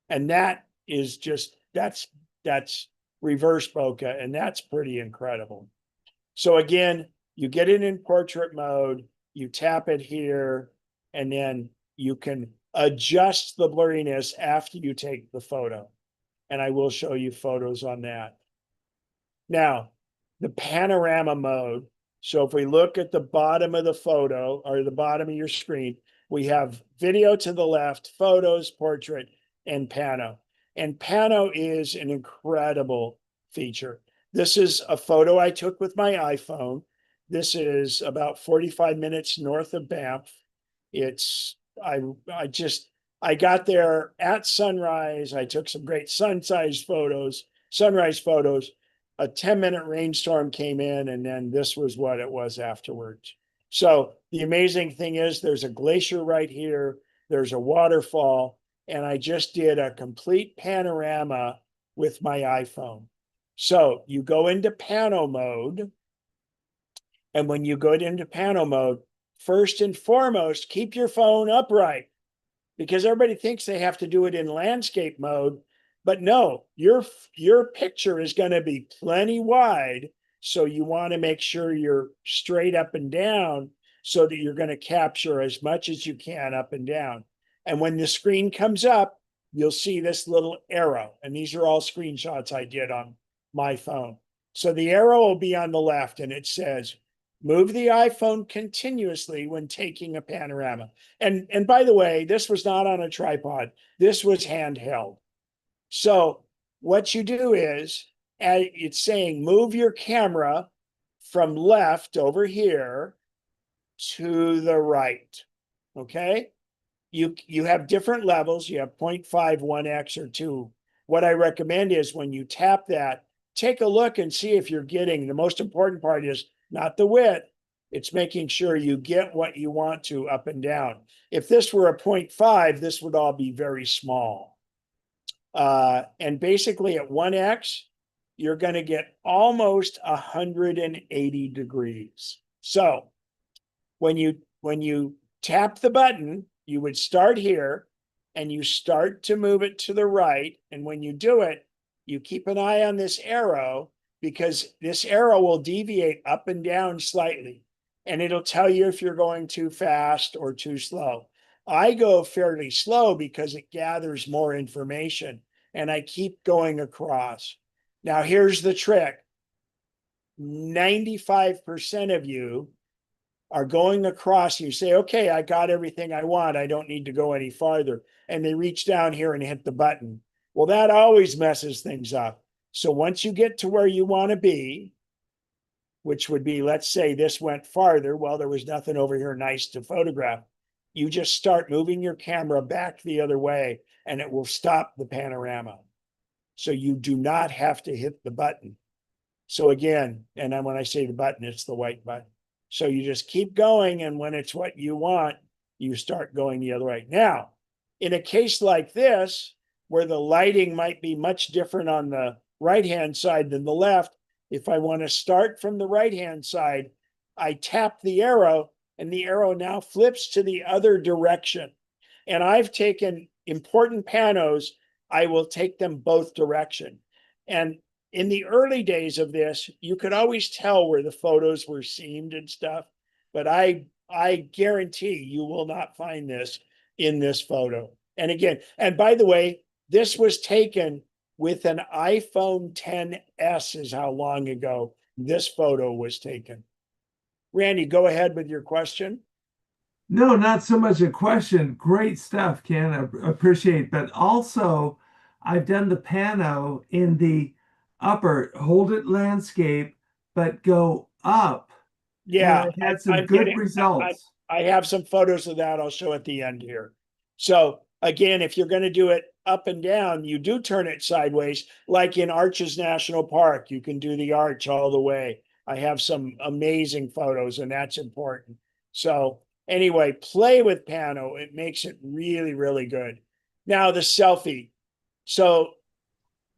And that is just, that's reverse bokeh, and that's pretty incredible. So again, you get it in portrait mode, you tap it here, and then you can adjust the blurriness after you take the photo. And I will show you photos on that. Now, the panorama mode. So if we look at the bottom of the photo or the bottom of your screen, we have video to the left, photos, portrait, and pano. And pano is an incredible feature. This is a photo I took with my iPhone. This is about 45 minutes north of Banff. I got there at sunrise. I took some great sunrise photos. A 10-minute rainstorm came in, and then this was what it was afterwards. So the amazing thing is there's a glacier right here. There's a waterfall, and I just did a complete panorama with my iPhone. So you go into pano mode, and when you go into pano mode, first and foremost, keep your phone upright, because everybody thinks they have to do it in landscape mode. But no, your picture is going to be plenty wide. So you want to make sure you're straight up and down so that you're going to capture as much as you can up and down. And when the screen comes up, you'll see this little arrow. And these are all screenshots I did on my phone. So the arrow will be on the left, and it says, move the iPhone continuously when taking a panorama. And by the way, this was not on a tripod. This was handheld. So what you do is, it's saying move your camera from left over here to the right. Okay. You have different levels. You have 0.5, 1x, or 2. What I recommend is when you tap that, take a look and see if you're getting, the most important part is not the width, it's making sure you get what you want to up and down. If this were a 0.5, this would all be very small. And basically at 1x, you're going to get almost 180 degrees. So when you tap the button, you would start here and you start to move it to the right. And when you do it, you keep an eye on this arrow, because this arrow will deviate up and down slightly, and it'll tell you if you're going too fast or too slow. I go fairly slow because it gathers more information, and I keep going across. Now, here's the trick. 95% of you are going across. You say, okay, I got everything I want. I don't need to go any farther. And they reach down here and hit the button. Well, that always messes things up. So once you get to where you want to be, which would be, let's say this went farther, well, there was nothing over here nice to photograph. You just start moving your camera back the other way and it will stop the panorama. So you do not have to hit the button. So again, and then when I say the button, it's the white button. So you just keep going, and when it's what you want, you start going the other way. Now, in a case like this, where the lighting might be much different on the right-hand side than the left, if I want to start from the right-hand side, I tap the arrow, and the arrow now flips to the other direction. And I've taken important panos, I will take them both direction. And in the early days of this, you could always tell where the photos were seamed and stuff, but I guarantee you will not find this in this photo. And again, and by the way, this was taken with an iPhone XS is how long ago this photo was taken. Randy, go ahead with your question. No, not so much a question. Great stuff, Ken. I appreciate. But also, I've done the pano in the upper, hold it landscape, but go up. Yeah, And I had some I'm good getting, results. I have some photos of that I'll show at the end here. So again, if you're going to do it up and down, you do turn it sideways, like in Arches National Park. You can do the arch all the way. I have some amazing photos, and that's important. So anyway, play with pano. It makes it really, really good. Now the selfie. So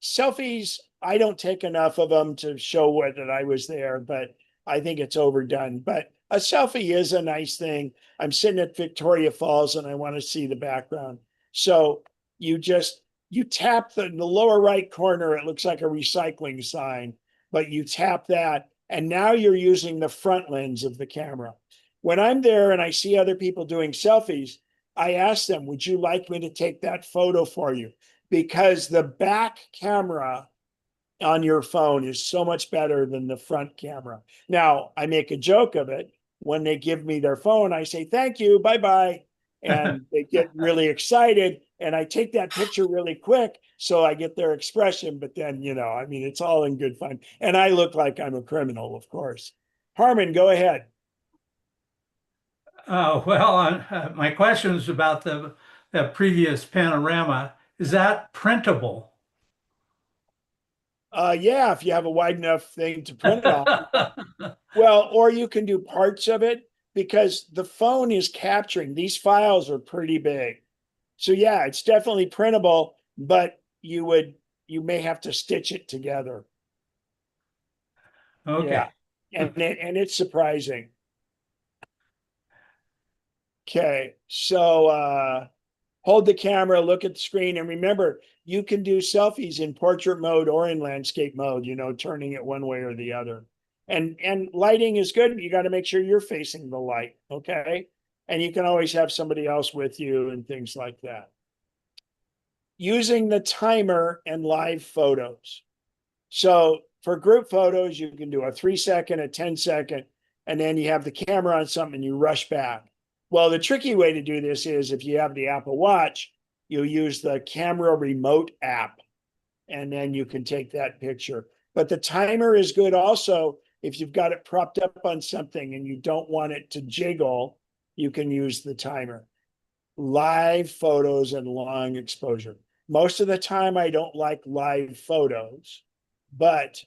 selfies, I don't take enough of them to show what that I was there, but I think it's overdone. But a selfie is a nice thing. I'm sitting at Victoria Falls and I want to see the background. So you tap the lower right corner, it looks like a recycling sign, but you tap that, and now you're using the front lens of the camera. When I'm there and I see other people doing selfies, I ask them, would you like me to take that photo for you? Because the back camera on your phone is so much better than the front camera. Now, I make a joke of it. When they give me their phone, I say, thank you, bye-bye. And they get really excited. And I take that picture really quick so I get their expression. But then, I mean, it's all in good fun. And I look like I'm a criminal, of course. Harmon, go ahead. My question is about the previous panorama. Is that printable? Yeah, if you have a wide enough thing to print it on. Well, or you can do parts of it, because the phone is capturing. These files are pretty big. So yeah, it's definitely printable, but you may have to stitch it together. Okay. Yeah. And it's surprising. Okay, so hold the camera, look at the screen, and remember, you can do selfies in portrait mode or in landscape mode, turning it one way or the other. And lighting is good. You got to make sure you're facing the light, okay? And you can always have somebody else with you and things like that. Using the timer and live photos. So for group photos, you can do a 3-second, a 10-second, and then you have the camera on something and you rush back. Well, the tricky way to do this is if you have the Apple Watch, you use the camera remote app, and then you can take that picture. But the timer is good also if you've got it propped up on something and you don't want it to jiggle, you can use the timer. Live photos and long exposure. Most of the time, I don't like live photos But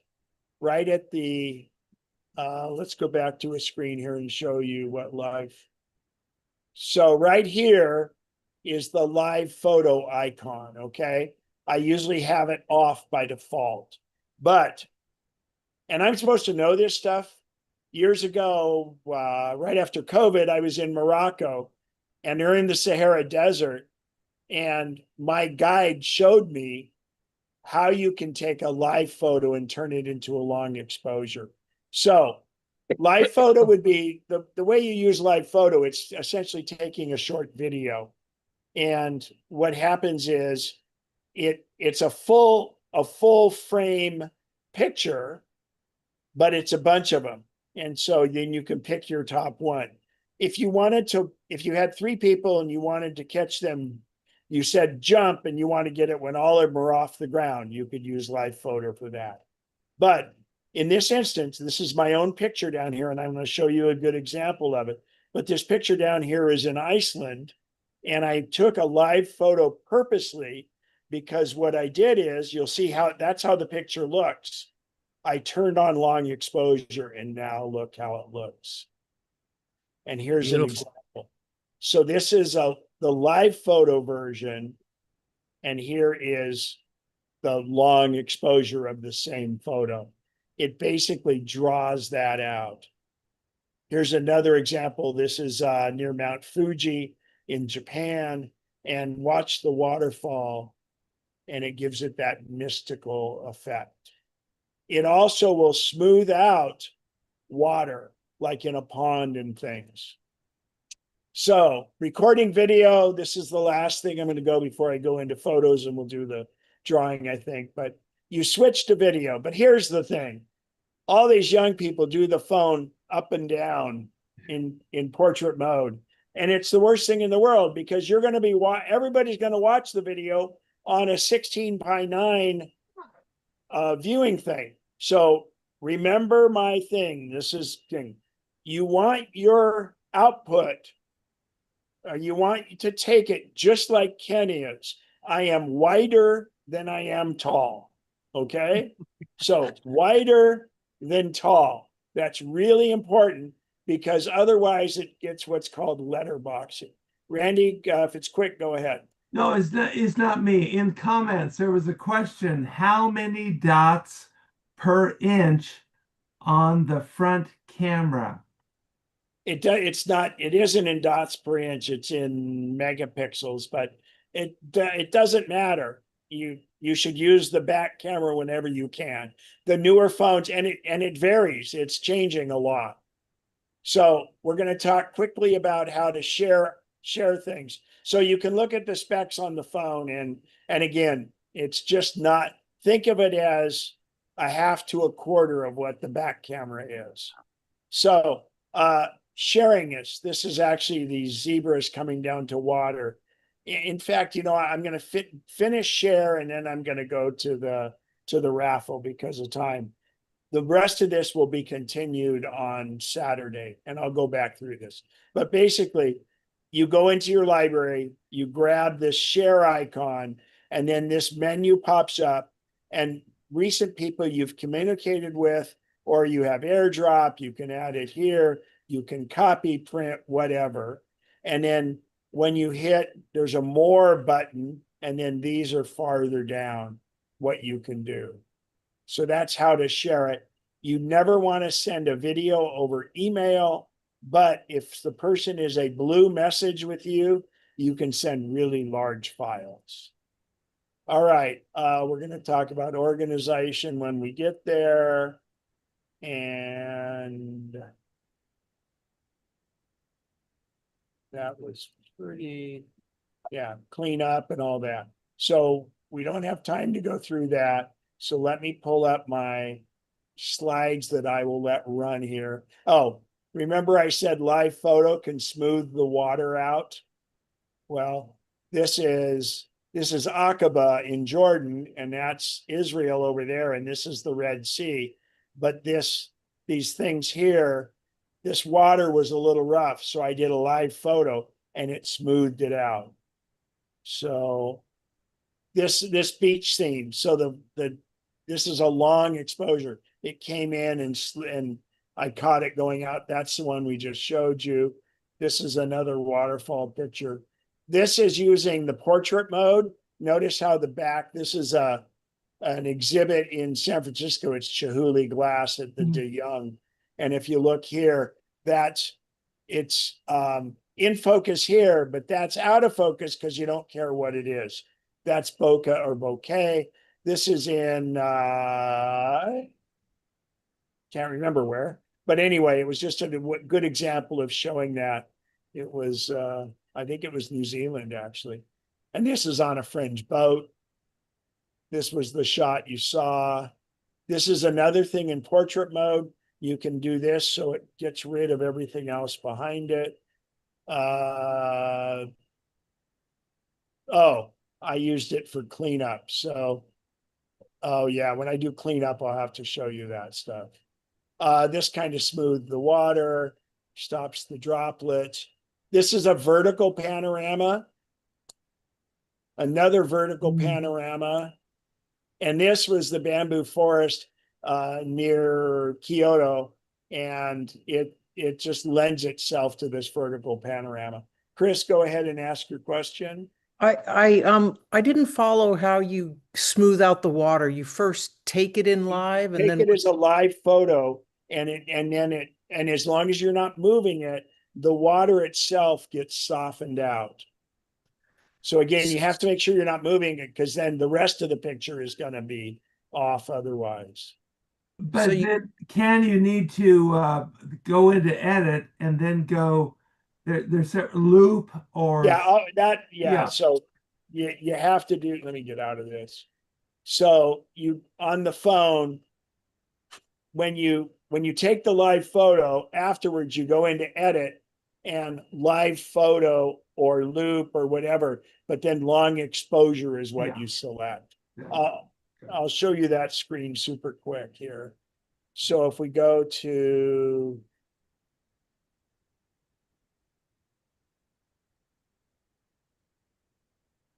right at the, let's go back to a screen here and show you what live. So right here is the live photo icon, okay? I usually have it off by default, but, and I'm supposed to know this stuff. Years ago, right after COVID, I was in Morocco and they're in the Sahara Desert. And my guide showed me how you can take a live photo and turn it into a long exposure. So live photo would be the way you use live photo, it's essentially taking a short video. And what happens is it's a full frame picture, but it's a bunch of them. And so then you can pick your top one. If you had 3 people and you wanted to catch them, you said jump and you want to get it when all of them are off the ground, you could use live photo for that. But in this instance, this is my own picture down here, and I'm going to show you a good example of it. But this picture down here is in Iceland, and I took a live photo purposely because what I did is, you'll see how that's how the picture looks. I turned on long exposure and now look how it looks. And here's an example. So this is the live photo version. And here is the long exposure of the same photo. It basically draws that out. Here's another example. This is near Mount Fuji in Japan. And watch the waterfall. And it gives it that mystical effect. It also will smooth out water, like in a pond and things. So recording video, this is the last thing I'm going to go before I go into photos, and we'll do the drawing, I think. But you switch to video. But here's the thing. All these young people do the phone up and down in portrait mode. And it's the worst thing in the world, because you're going to be, everybody's going to watch the video on a 16:9 viewing thing. So remember my thing. This is thing. You want your output, you want to take it just like Ken is. I am wider than I am tall. Okay? So wider than tall. That's really important, because otherwise it gets what's called letterboxing. Randy, if it's quick, go ahead. No, it's not me. In comments, there was a question: how many dots per inch on the front camera? It isn't in dots per inch, it's in megapixels, but it doesn't matter. You should use the back camera whenever you can. The newer phones, and it varies, it's changing a lot. So we're going to talk quickly about how to share things. So you can look at the specs on the phone, and again, it's just not, think of it as a half to a quarter of what the back camera is. So sharing this is actually these zebras coming down to water. In fact, I'm going to finish share, and then I'm going to go to the raffle because of time. The rest of this will be continued on Saturday, and I'll go back through this. But basically, you go into your library, you grab this share icon, and then this menu pops up, and recent people you've communicated with, or you have AirDrop, you can add it here, you can copy, print, whatever. And then when you hit, there's a more button, and then these are farther down what you can do. So that's how to share it. You never want to send a video over email, but if the person is a blue message with you, you can send really large files. All right, we're going to talk about organization when we get there. And that was pretty, yeah, clean up and all that. So we don't have time to go through that. So let me pull up my slides that I will let run here. Oh, remember I said live photo can smooth the water out? Well, this is Aqaba in Jordan, and that's Israel over there, and this is the Red Sea. But these things here, this water was a little rough, so I did a live photo and it smoothed it out. So this beach scene, so This is a long exposure. It came in and I caught it going out. That's the one we just showed you. This is another waterfall picture. This is using the portrait mode. Notice how the back, this is an exhibit in San Francisco. It's Chihuly glass at the De Young. And if you look here, it's in focus here, but that's out of focus because you don't care what it is. That's bokeh or bokeh. This is in can't remember where, but anyway, it was just a good example of showing that. It was I think it was New Zealand actually. And this is on a fringe boat. This was the shot you saw. This is another thing in portrait mode. You can do this so it gets rid of everything else behind it. Oh, I used it for cleanup. So, oh yeah, when I do cleanup, I'll have to show you that stuff. This kind of smoothed the water, stops the droplet. This is a vertical panorama. Another vertical panorama. And this was the bamboo forest near Kyoto. And it just lends itself to this vertical panorama. Chris, go ahead and ask your question. I didn't follow how you smooth out the water. You first take it in live and Take then it as a live photo, and as long as you're not moving it, the water itself gets softened out. So again, you have to make sure you're not moving it because then the rest of the picture is going to be off otherwise. But So you- then can you need to go into edit and then go there's a loop or Yeah. So you have to do, let me get out of this. So you on the phone, when you take the live photo, afterwards you go into edit and live photo or loop or whatever, but then long exposure is what you select. I'll show you that screen super quick here. So if we go to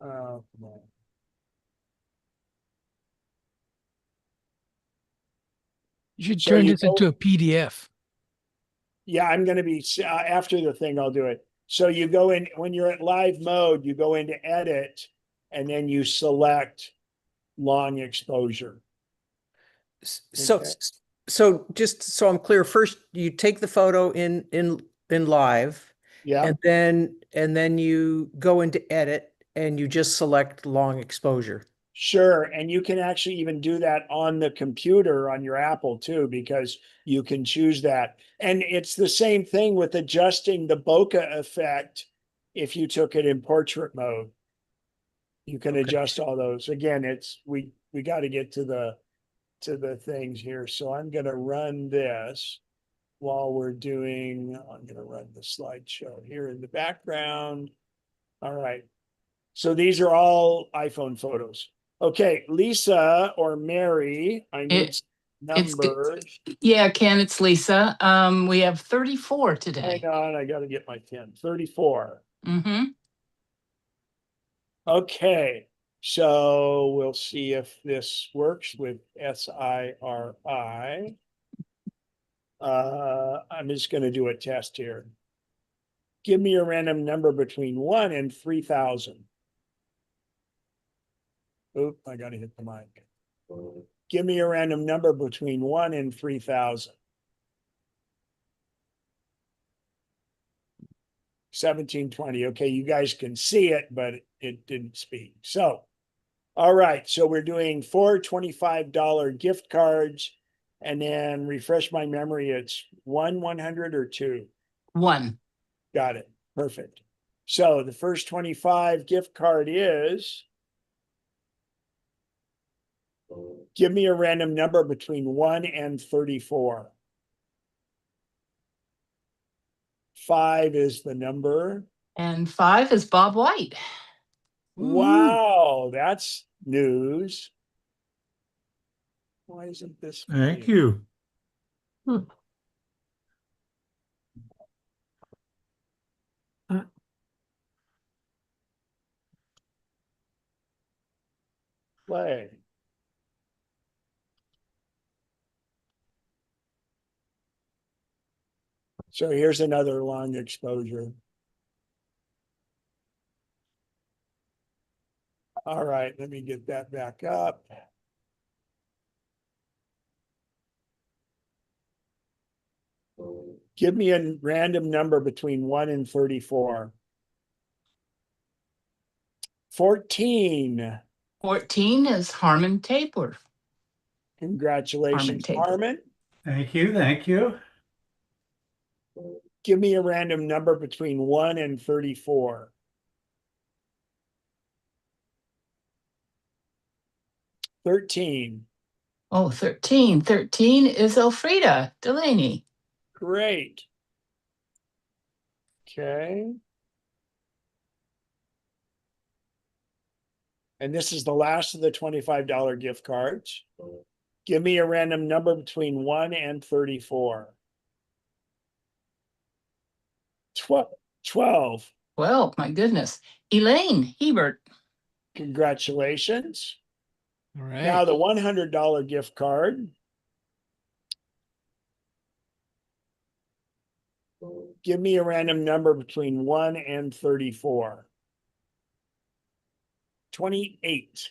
come on. You should So turn you this go, into a PDF. yeah, I'm going to be after the thing, I'll do it. So you go in when you're at live mode, you go into edit and then you select long exposure. so Okay. so just so I'm clear, first you take the photo in live Yeah, and then you go into edit and you just select long exposure. sure. And you can actually even do that on the computer on your Apple too, because you can choose that. And it's the same thing with adjusting the bokeh effect if you took it in portrait mode. You can adjust all those. Again, we got to get to the things here. So I'm going to run this while I'm going to run the slideshow here in the background. All right. So these are all iPhone photos. Okay, Lisa or Mary, I need It's good. numbers. Yeah, Ken, it's Lisa. We have 34 Hang today. on, I got to get my 10. 34. Mm-hmm. Okay, so we'll see if this works with SIRI. I'm just going to do a test here. Give me a random number between 1 and 3,000. Oop, I got to hit the mic. Give me a random number between 1 and 3,000. 1720. Okay, you guys can see it, but it didn't speak. So, all right. So we're doing 4 $25 gift cards. And then refresh my memory. It's 100 or 2. 1. Got it. Perfect. So the first 25 gift card is, give me a random number between 1 and 34. 5 is the number. And 5 is Bob White. Wow, that's news. Why isn't this? Thank you. Play. So here's another long exposure. All right, let me get that back up. Give me a random number between 1 and 34. 14. 14 is Harmon Tabor. Congratulations, Tabor. Harmon. Thank you. Thank you. Give me a random number between 1 and 34. 13. Oh, 13. 13 is Elfrida Delaney. Great. Okay. And this is the last of the $25 gift cards. Give me a random number between 1 and 34. 12. Well, my goodness. Elaine Hebert. Congratulations. All right. Now the $100 gift card. Give me a random number between 1 and 34. 28.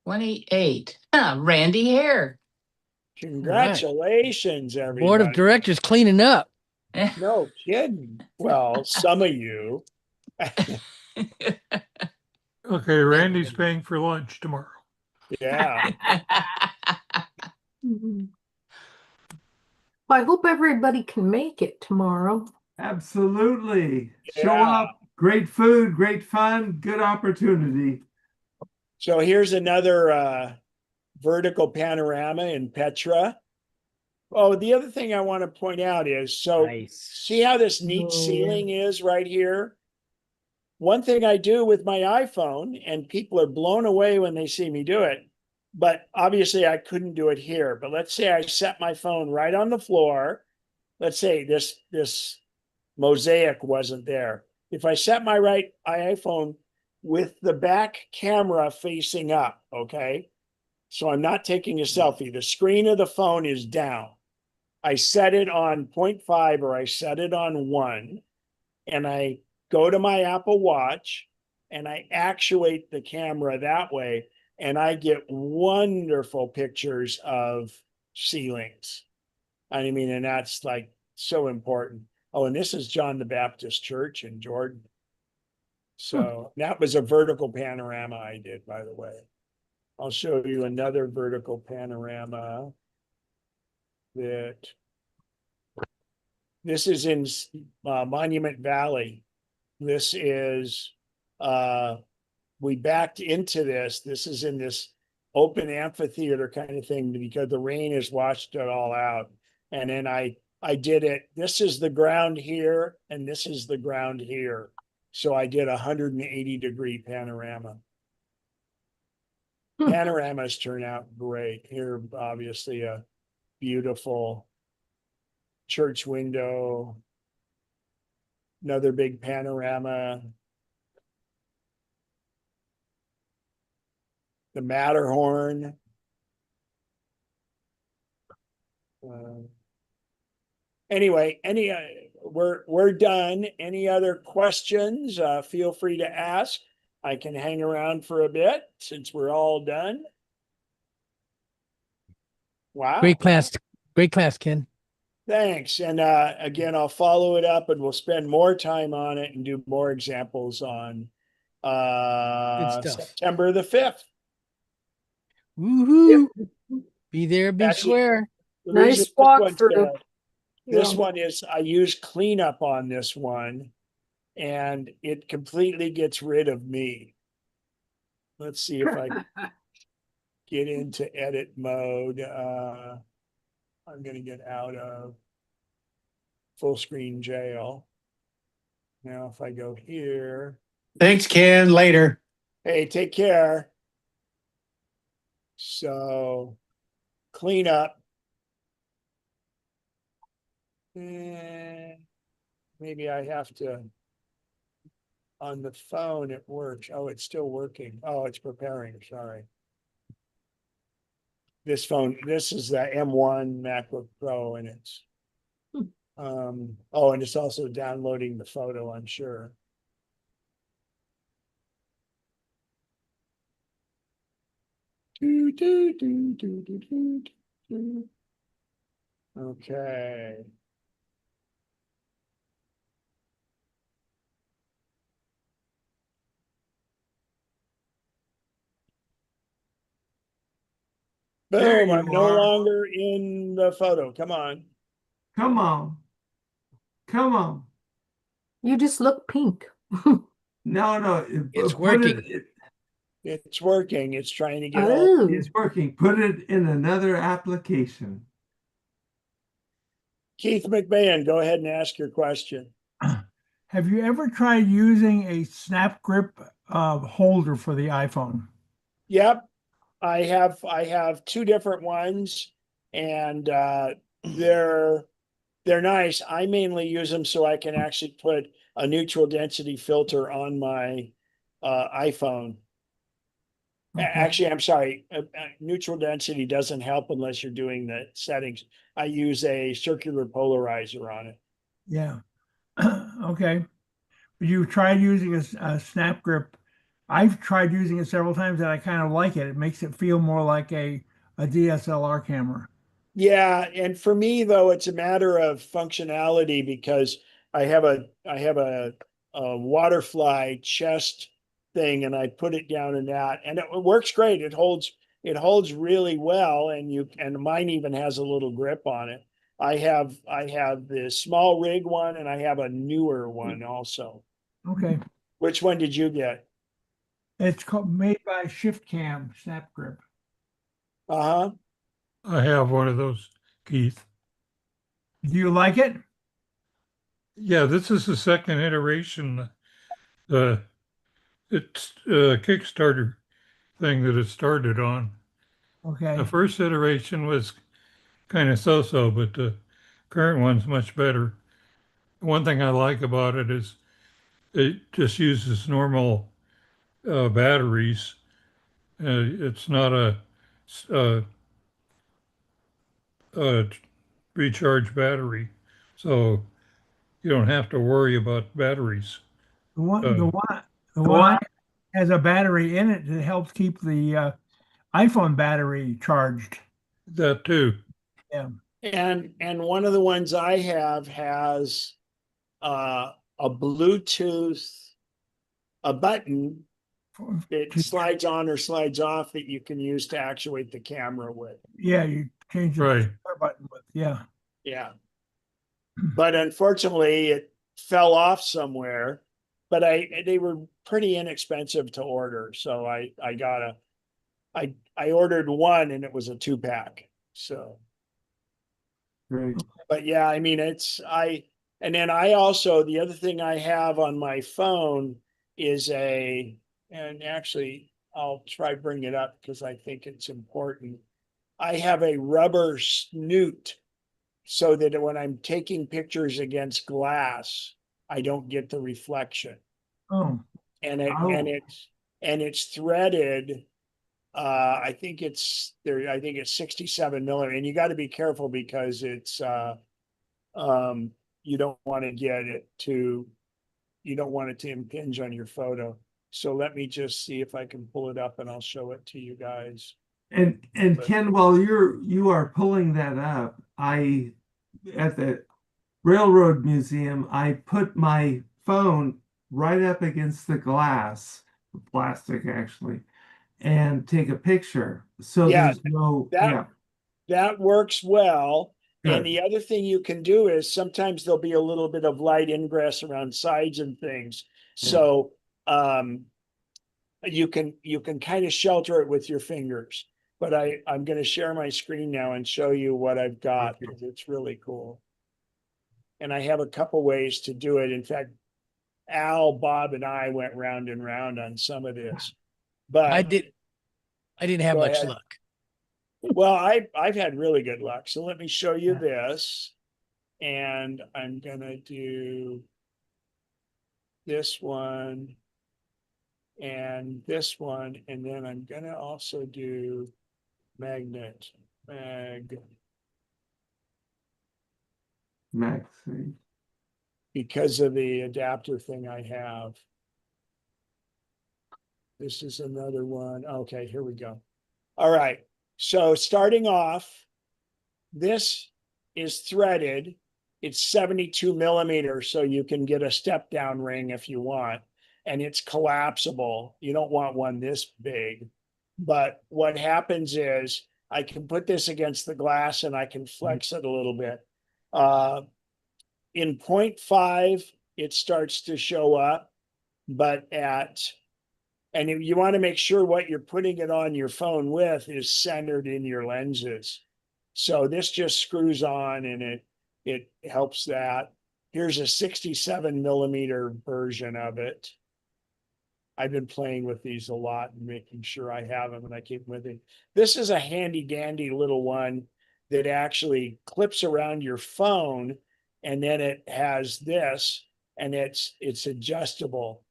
28. Randy Hare. Congratulations, Board of everybody. Directors cleaning up. No kidding. Well, some of you. Okay, Randy's paying for lunch tomorrow. Yeah. Mhm. Well, I hope everybody can make it tomorrow. Absolutely. Show Yeah. up. Great food, great fun, good opportunity. So here's another vertical panorama in Petra. Oh, the other thing I want to point out is, so Nice. see how this neat Oh, ceiling is right here? One thing I do with my iPhone, and people are blown away when they see me do it, but obviously I couldn't do it here. But let's say I set my phone right on the floor. Let's say this mosaic wasn't there. If I set my iPhone with the back camera facing up, okay? So I'm not taking a selfie. The screen of the phone is down. I set it on 0.5 or I set it on 1, and I go to my Apple Watch and I actuate the camera that way, and I get wonderful pictures of ceilings. I mean, and that's like so important. Oh, and this is John the Baptist Church in Jordan. So that was a vertical panorama I did, by the way. I'll show you another vertical panorama that this is in Monument Valley. This is, we backed into this. This is in this open amphitheater kind of thing because the rain has washed it all out. And then I did it. This is the ground here, and this is the ground here. So I did a 180-degree panorama. Panoramas turn out great. Here, obviously, a beautiful church window. Another big panorama. The Matterhorn. Anyway, we're done. Any other questions? Feel free to ask. I can hang around for a bit since we're all done. Wow. Great class, Ken. Thanks. And again, I'll follow it up and we'll spend more time on it and do more examples on Good stuff. September the 5th. Woohoo! Be there, be Actually, square. The Nice reason walkthrough. this Yeah. one is I use cleanup on this one, and it completely gets rid of me. Let's see if I get into edit mode. I'm going to get out of full screen jail. Now, if I go here, Thanks, Ken. Later. hey, take care. So, clean up. Maybe I have to, on the phone, it works. Oh, it's still working. Oh, it's preparing. Sorry. This phone, this is the M1 MacBook Pro, and it's Oh, and it's also downloading the photo, I'm sure. Do, do, do, do, do, do, do. Okay. There Boom, you I'm no are. longer in the photo. Come on. Come on. Come on. You just look pink. No, no. It's Put working. It's working. It's trying to get all. Oh, It's working. Put it in another application. Keith McMahon, go ahead and ask your question. Have you ever tried using a snap grip holder for the iPhone? Yep, I have two different ones, and they're nice. I mainly use them so I can actually put a neutral density filter on my iPhone. Okay. Actually, I'm sorry. Neutral density doesn't help unless you're doing the settings. I use a circular polarizer on it. Yeah. Okay. You tried using a snap grip. I've tried using it several times and I kind of like it. It makes it feel more like a DSLR camera. Yeah, and for me though, it's a matter of functionality because I have a waterfly chest thing, and I put it down in that, and it works great. It holds really well, and mine even has a little grip on it. I have the small rig one, and I have a newer one also. Okay. Which one did you get? It's made by Shift Cam Snap Grip. Uh-huh. I have one of those, Keith. Do you like it? Yeah, this is the second iteration. It's a Kickstarter thing that it started on. Okay. The first iteration was kind of so-so, but the current one's much better. One thing I like about it is it just uses normal batteries. It's not a, a recharge battery, so you don't have to worry about batteries. The one, Uh, the one I has a battery in it that helps keep the iPhone battery charged. that too. Yeah. And one of the ones I have has a Bluetooth, a button that slides on or slides off that you can use to actuate the camera with. Yeah, you change the Right. power button with, yeah. Yeah. But unfortunately it fell off somewhere, but they were pretty inexpensive to order. So I ordered one, and it was a 2-pack. So Great. but yeah, I mean, and then I also, the other thing I have on my phone is and actually I'll try bring it up because I think it's important. I have a rubber snoot so that when I'm taking pictures against glass, I don't get the reflection. Oh, And Oh. it's threaded. I think it's there. I think it's 67 millimeter, and you got to be careful because it's um, you don't want to get it to, you don't want it to impinge on your photo. So let me just see if I can pull it up, and I'll show it to you guys. And Ken, while you are pulling that up, I at the Railroad Museum, I put my phone right up against the glass, the plastic actually, and take a picture. So Yeah, there's no, yeah, that works well. And good. the other thing you can do is sometimes there'll be a little bit of light ingress around sides and things. Yeah. So you can kind of shelter it with your fingers. But I'm going to share my screen now and show you what I've got Okay. because it's really cool. And I have a couple ways to do it. In fact, Al, Bob, and I went round and round on some of this. But I didn't have go much ahead. luck. Well, I've had really good luck. So let me show you this. And I'm gonna do this one and this one, and then I'm gonna also do magnet. MagSafe. because of the adapter thing I have. This is another one. Okay, here we go. All right. So starting off, this is threaded. It's 72 millimeters, so you can get a step down ring if you want. And it's collapsible. You don't want one this big. But what happens is I can put this against the glass and I can flex it a little bit. In 0.5, it starts to show up, but and you want to make sure what you're putting it on your phone with is centered in your lenses. So this just screws on and it helps that. Here's a 67 millimeter version of it. I've been playing with these a lot and making sure I have them and I keep them with me. This is a handy dandy little one that actually clips around your phone, and then it has this, and it's adjustable.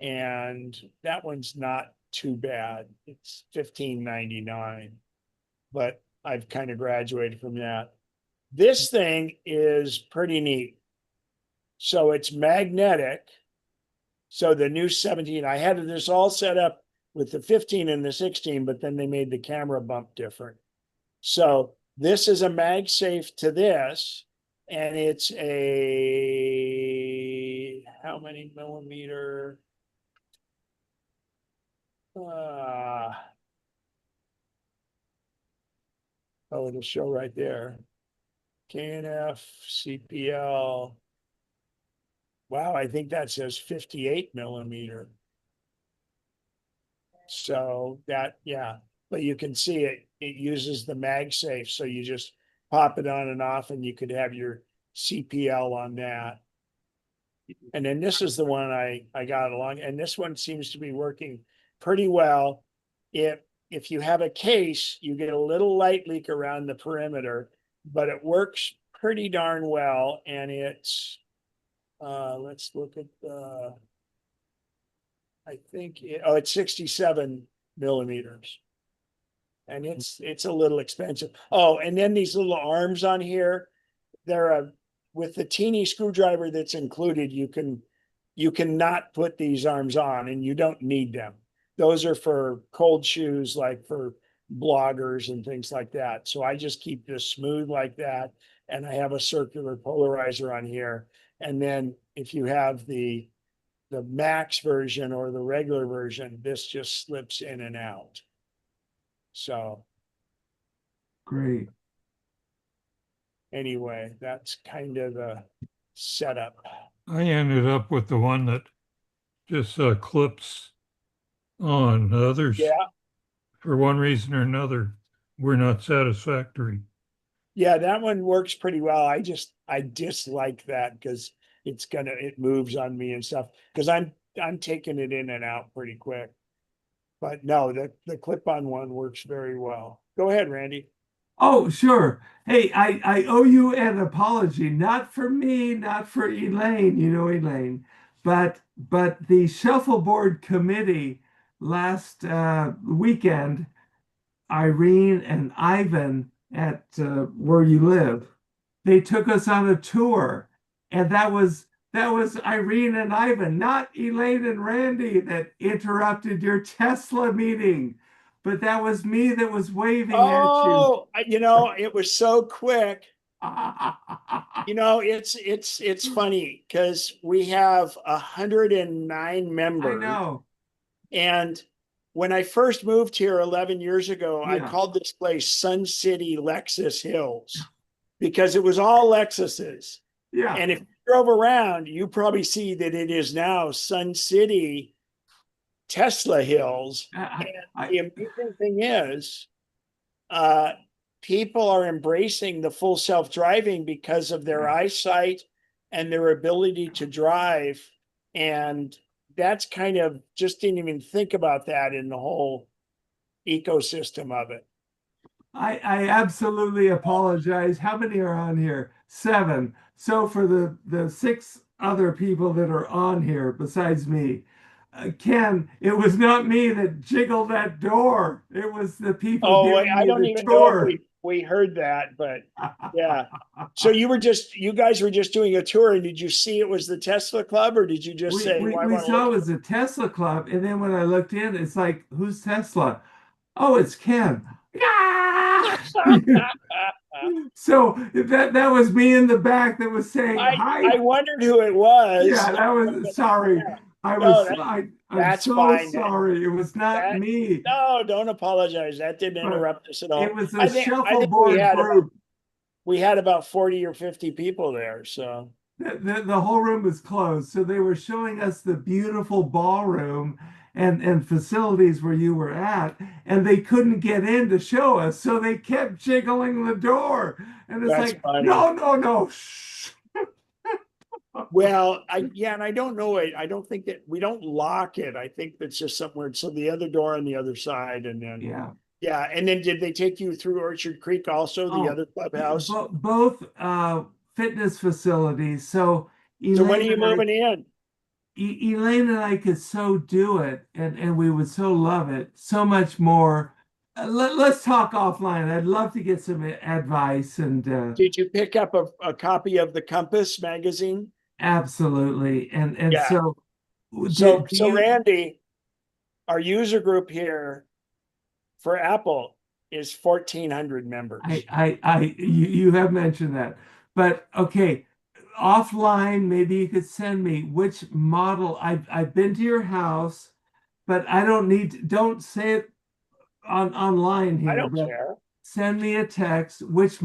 And that one's not too bad. It's $15.99, but I've kind of graduated from that. This thing is pretty neat. So it's magnetic. So the new 17, I had this all set up with the 15 and the 16, but then they made the camera bump different. So this is a MagSafe to this, and it's a, how many millimeter? Oh, it'll show right there. KNF, CPL. Wow, I think that says 58 millimeter. So that, yeah, but you can see it uses the MagSafe. So you just pop it on and off, and you could have your CPL on that. And then this is the one I got along, and this one seems to be working pretty well. If you have a case, you get a little light leak around the perimeter, but it works pretty darn well. And it's, let's look at the, I think, it's 67 millimeters. And it's a little expensive. Oh, and then these little arms on here, they're with the teeny screwdriver that's included, you can not put these arms on, and you don't need them. Those are for cold shoes, like for bloggers and things like that. So I just keep this smooth like that. And I have a circular polarizer on here. And then if you have the max version or the regular version, this just slips in and out. So Great. anyway, that's kind of the setup. I ended up with the one that just clips on. Others, Yeah. for one reason or another, were not satisfactory. Yeah, that one works pretty well. I dislike that because it moves on me and stuff, because I'm taking it in and out pretty quick. But no, the clip-on one works very well. Go ahead, Randy. Oh, sure. Hey, I owe you an apology, not for me, not for Elaine, you know Elaine, but the shuffleboard committee last weekend, Irene and Ivan at where you live, they took us on a tour, and that was Irene and Ivan, not Elaine and Randy, that interrupted your Tesla meeting. But that was me that was waving at you. It was so quick. It's funny because we have 109 members. I know. And when I first moved here 11 years ago, I Yeah. called this place Sun City Lexus Hills because it was all Lexuses. Yeah. And if you drove around, you probably see that it is now Sun City Tesla Hills. And the amazing thing is, people are embracing the full self-driving because of their eyesight and their ability to drive. And that's kind of, just didn't even think about that in the whole ecosystem of it. I absolutely apologize. How many are on here? 7. So for the 6 other people that are on here besides me, Ken, it was not me that jiggled that door. It was the people giving I me don't the even know if tour. we heard that, but yeah. So you guys were just doing a tour, and did you see it was the Tesla Club, or did you just we, say, we, well, I we want to saw look? it was a Tesla club, and then when I looked in, it's like, who's Tesla? Oh, it's Ken. Yeah. So that was me in the back that was saying I hi. wondered who it was. Yeah, that was sorry. Yeah. I No, was I'm that's so fine. sorry. It was not That me, no, don't apologize. That didn't but interrupt us at it all. was a I think shuffleboard group. we had about 40 or 50 people there. So The whole room was closed, so they were showing us the beautiful ballroom and facilities where you were at, and they couldn't get in to show us, so they kept jiggling the door, and it's that's like, funny. no, shh. Well, and I don't know it. I don't think that we don't lock it. I think that's just somewhere. So the other door on the other side, and then Yeah. and then did they take you through Orchard Creek also, the Oh, other clubhouse? both fitness facilities. So So when are Elaine you and I moving in? Elaine and I could so do it, and we would so love it so much more. Let's talk offline. I'd love to get some advice and Did you pick up a copy of the Compass magazine? absolutely. And Yeah. so So do so you, Randy, our user group here for Apple is 1,400 members. you have mentioned that, but okay, offline, maybe you could send me which model. I've been to your house, but I don't say it online I here, don't but care. send me a text which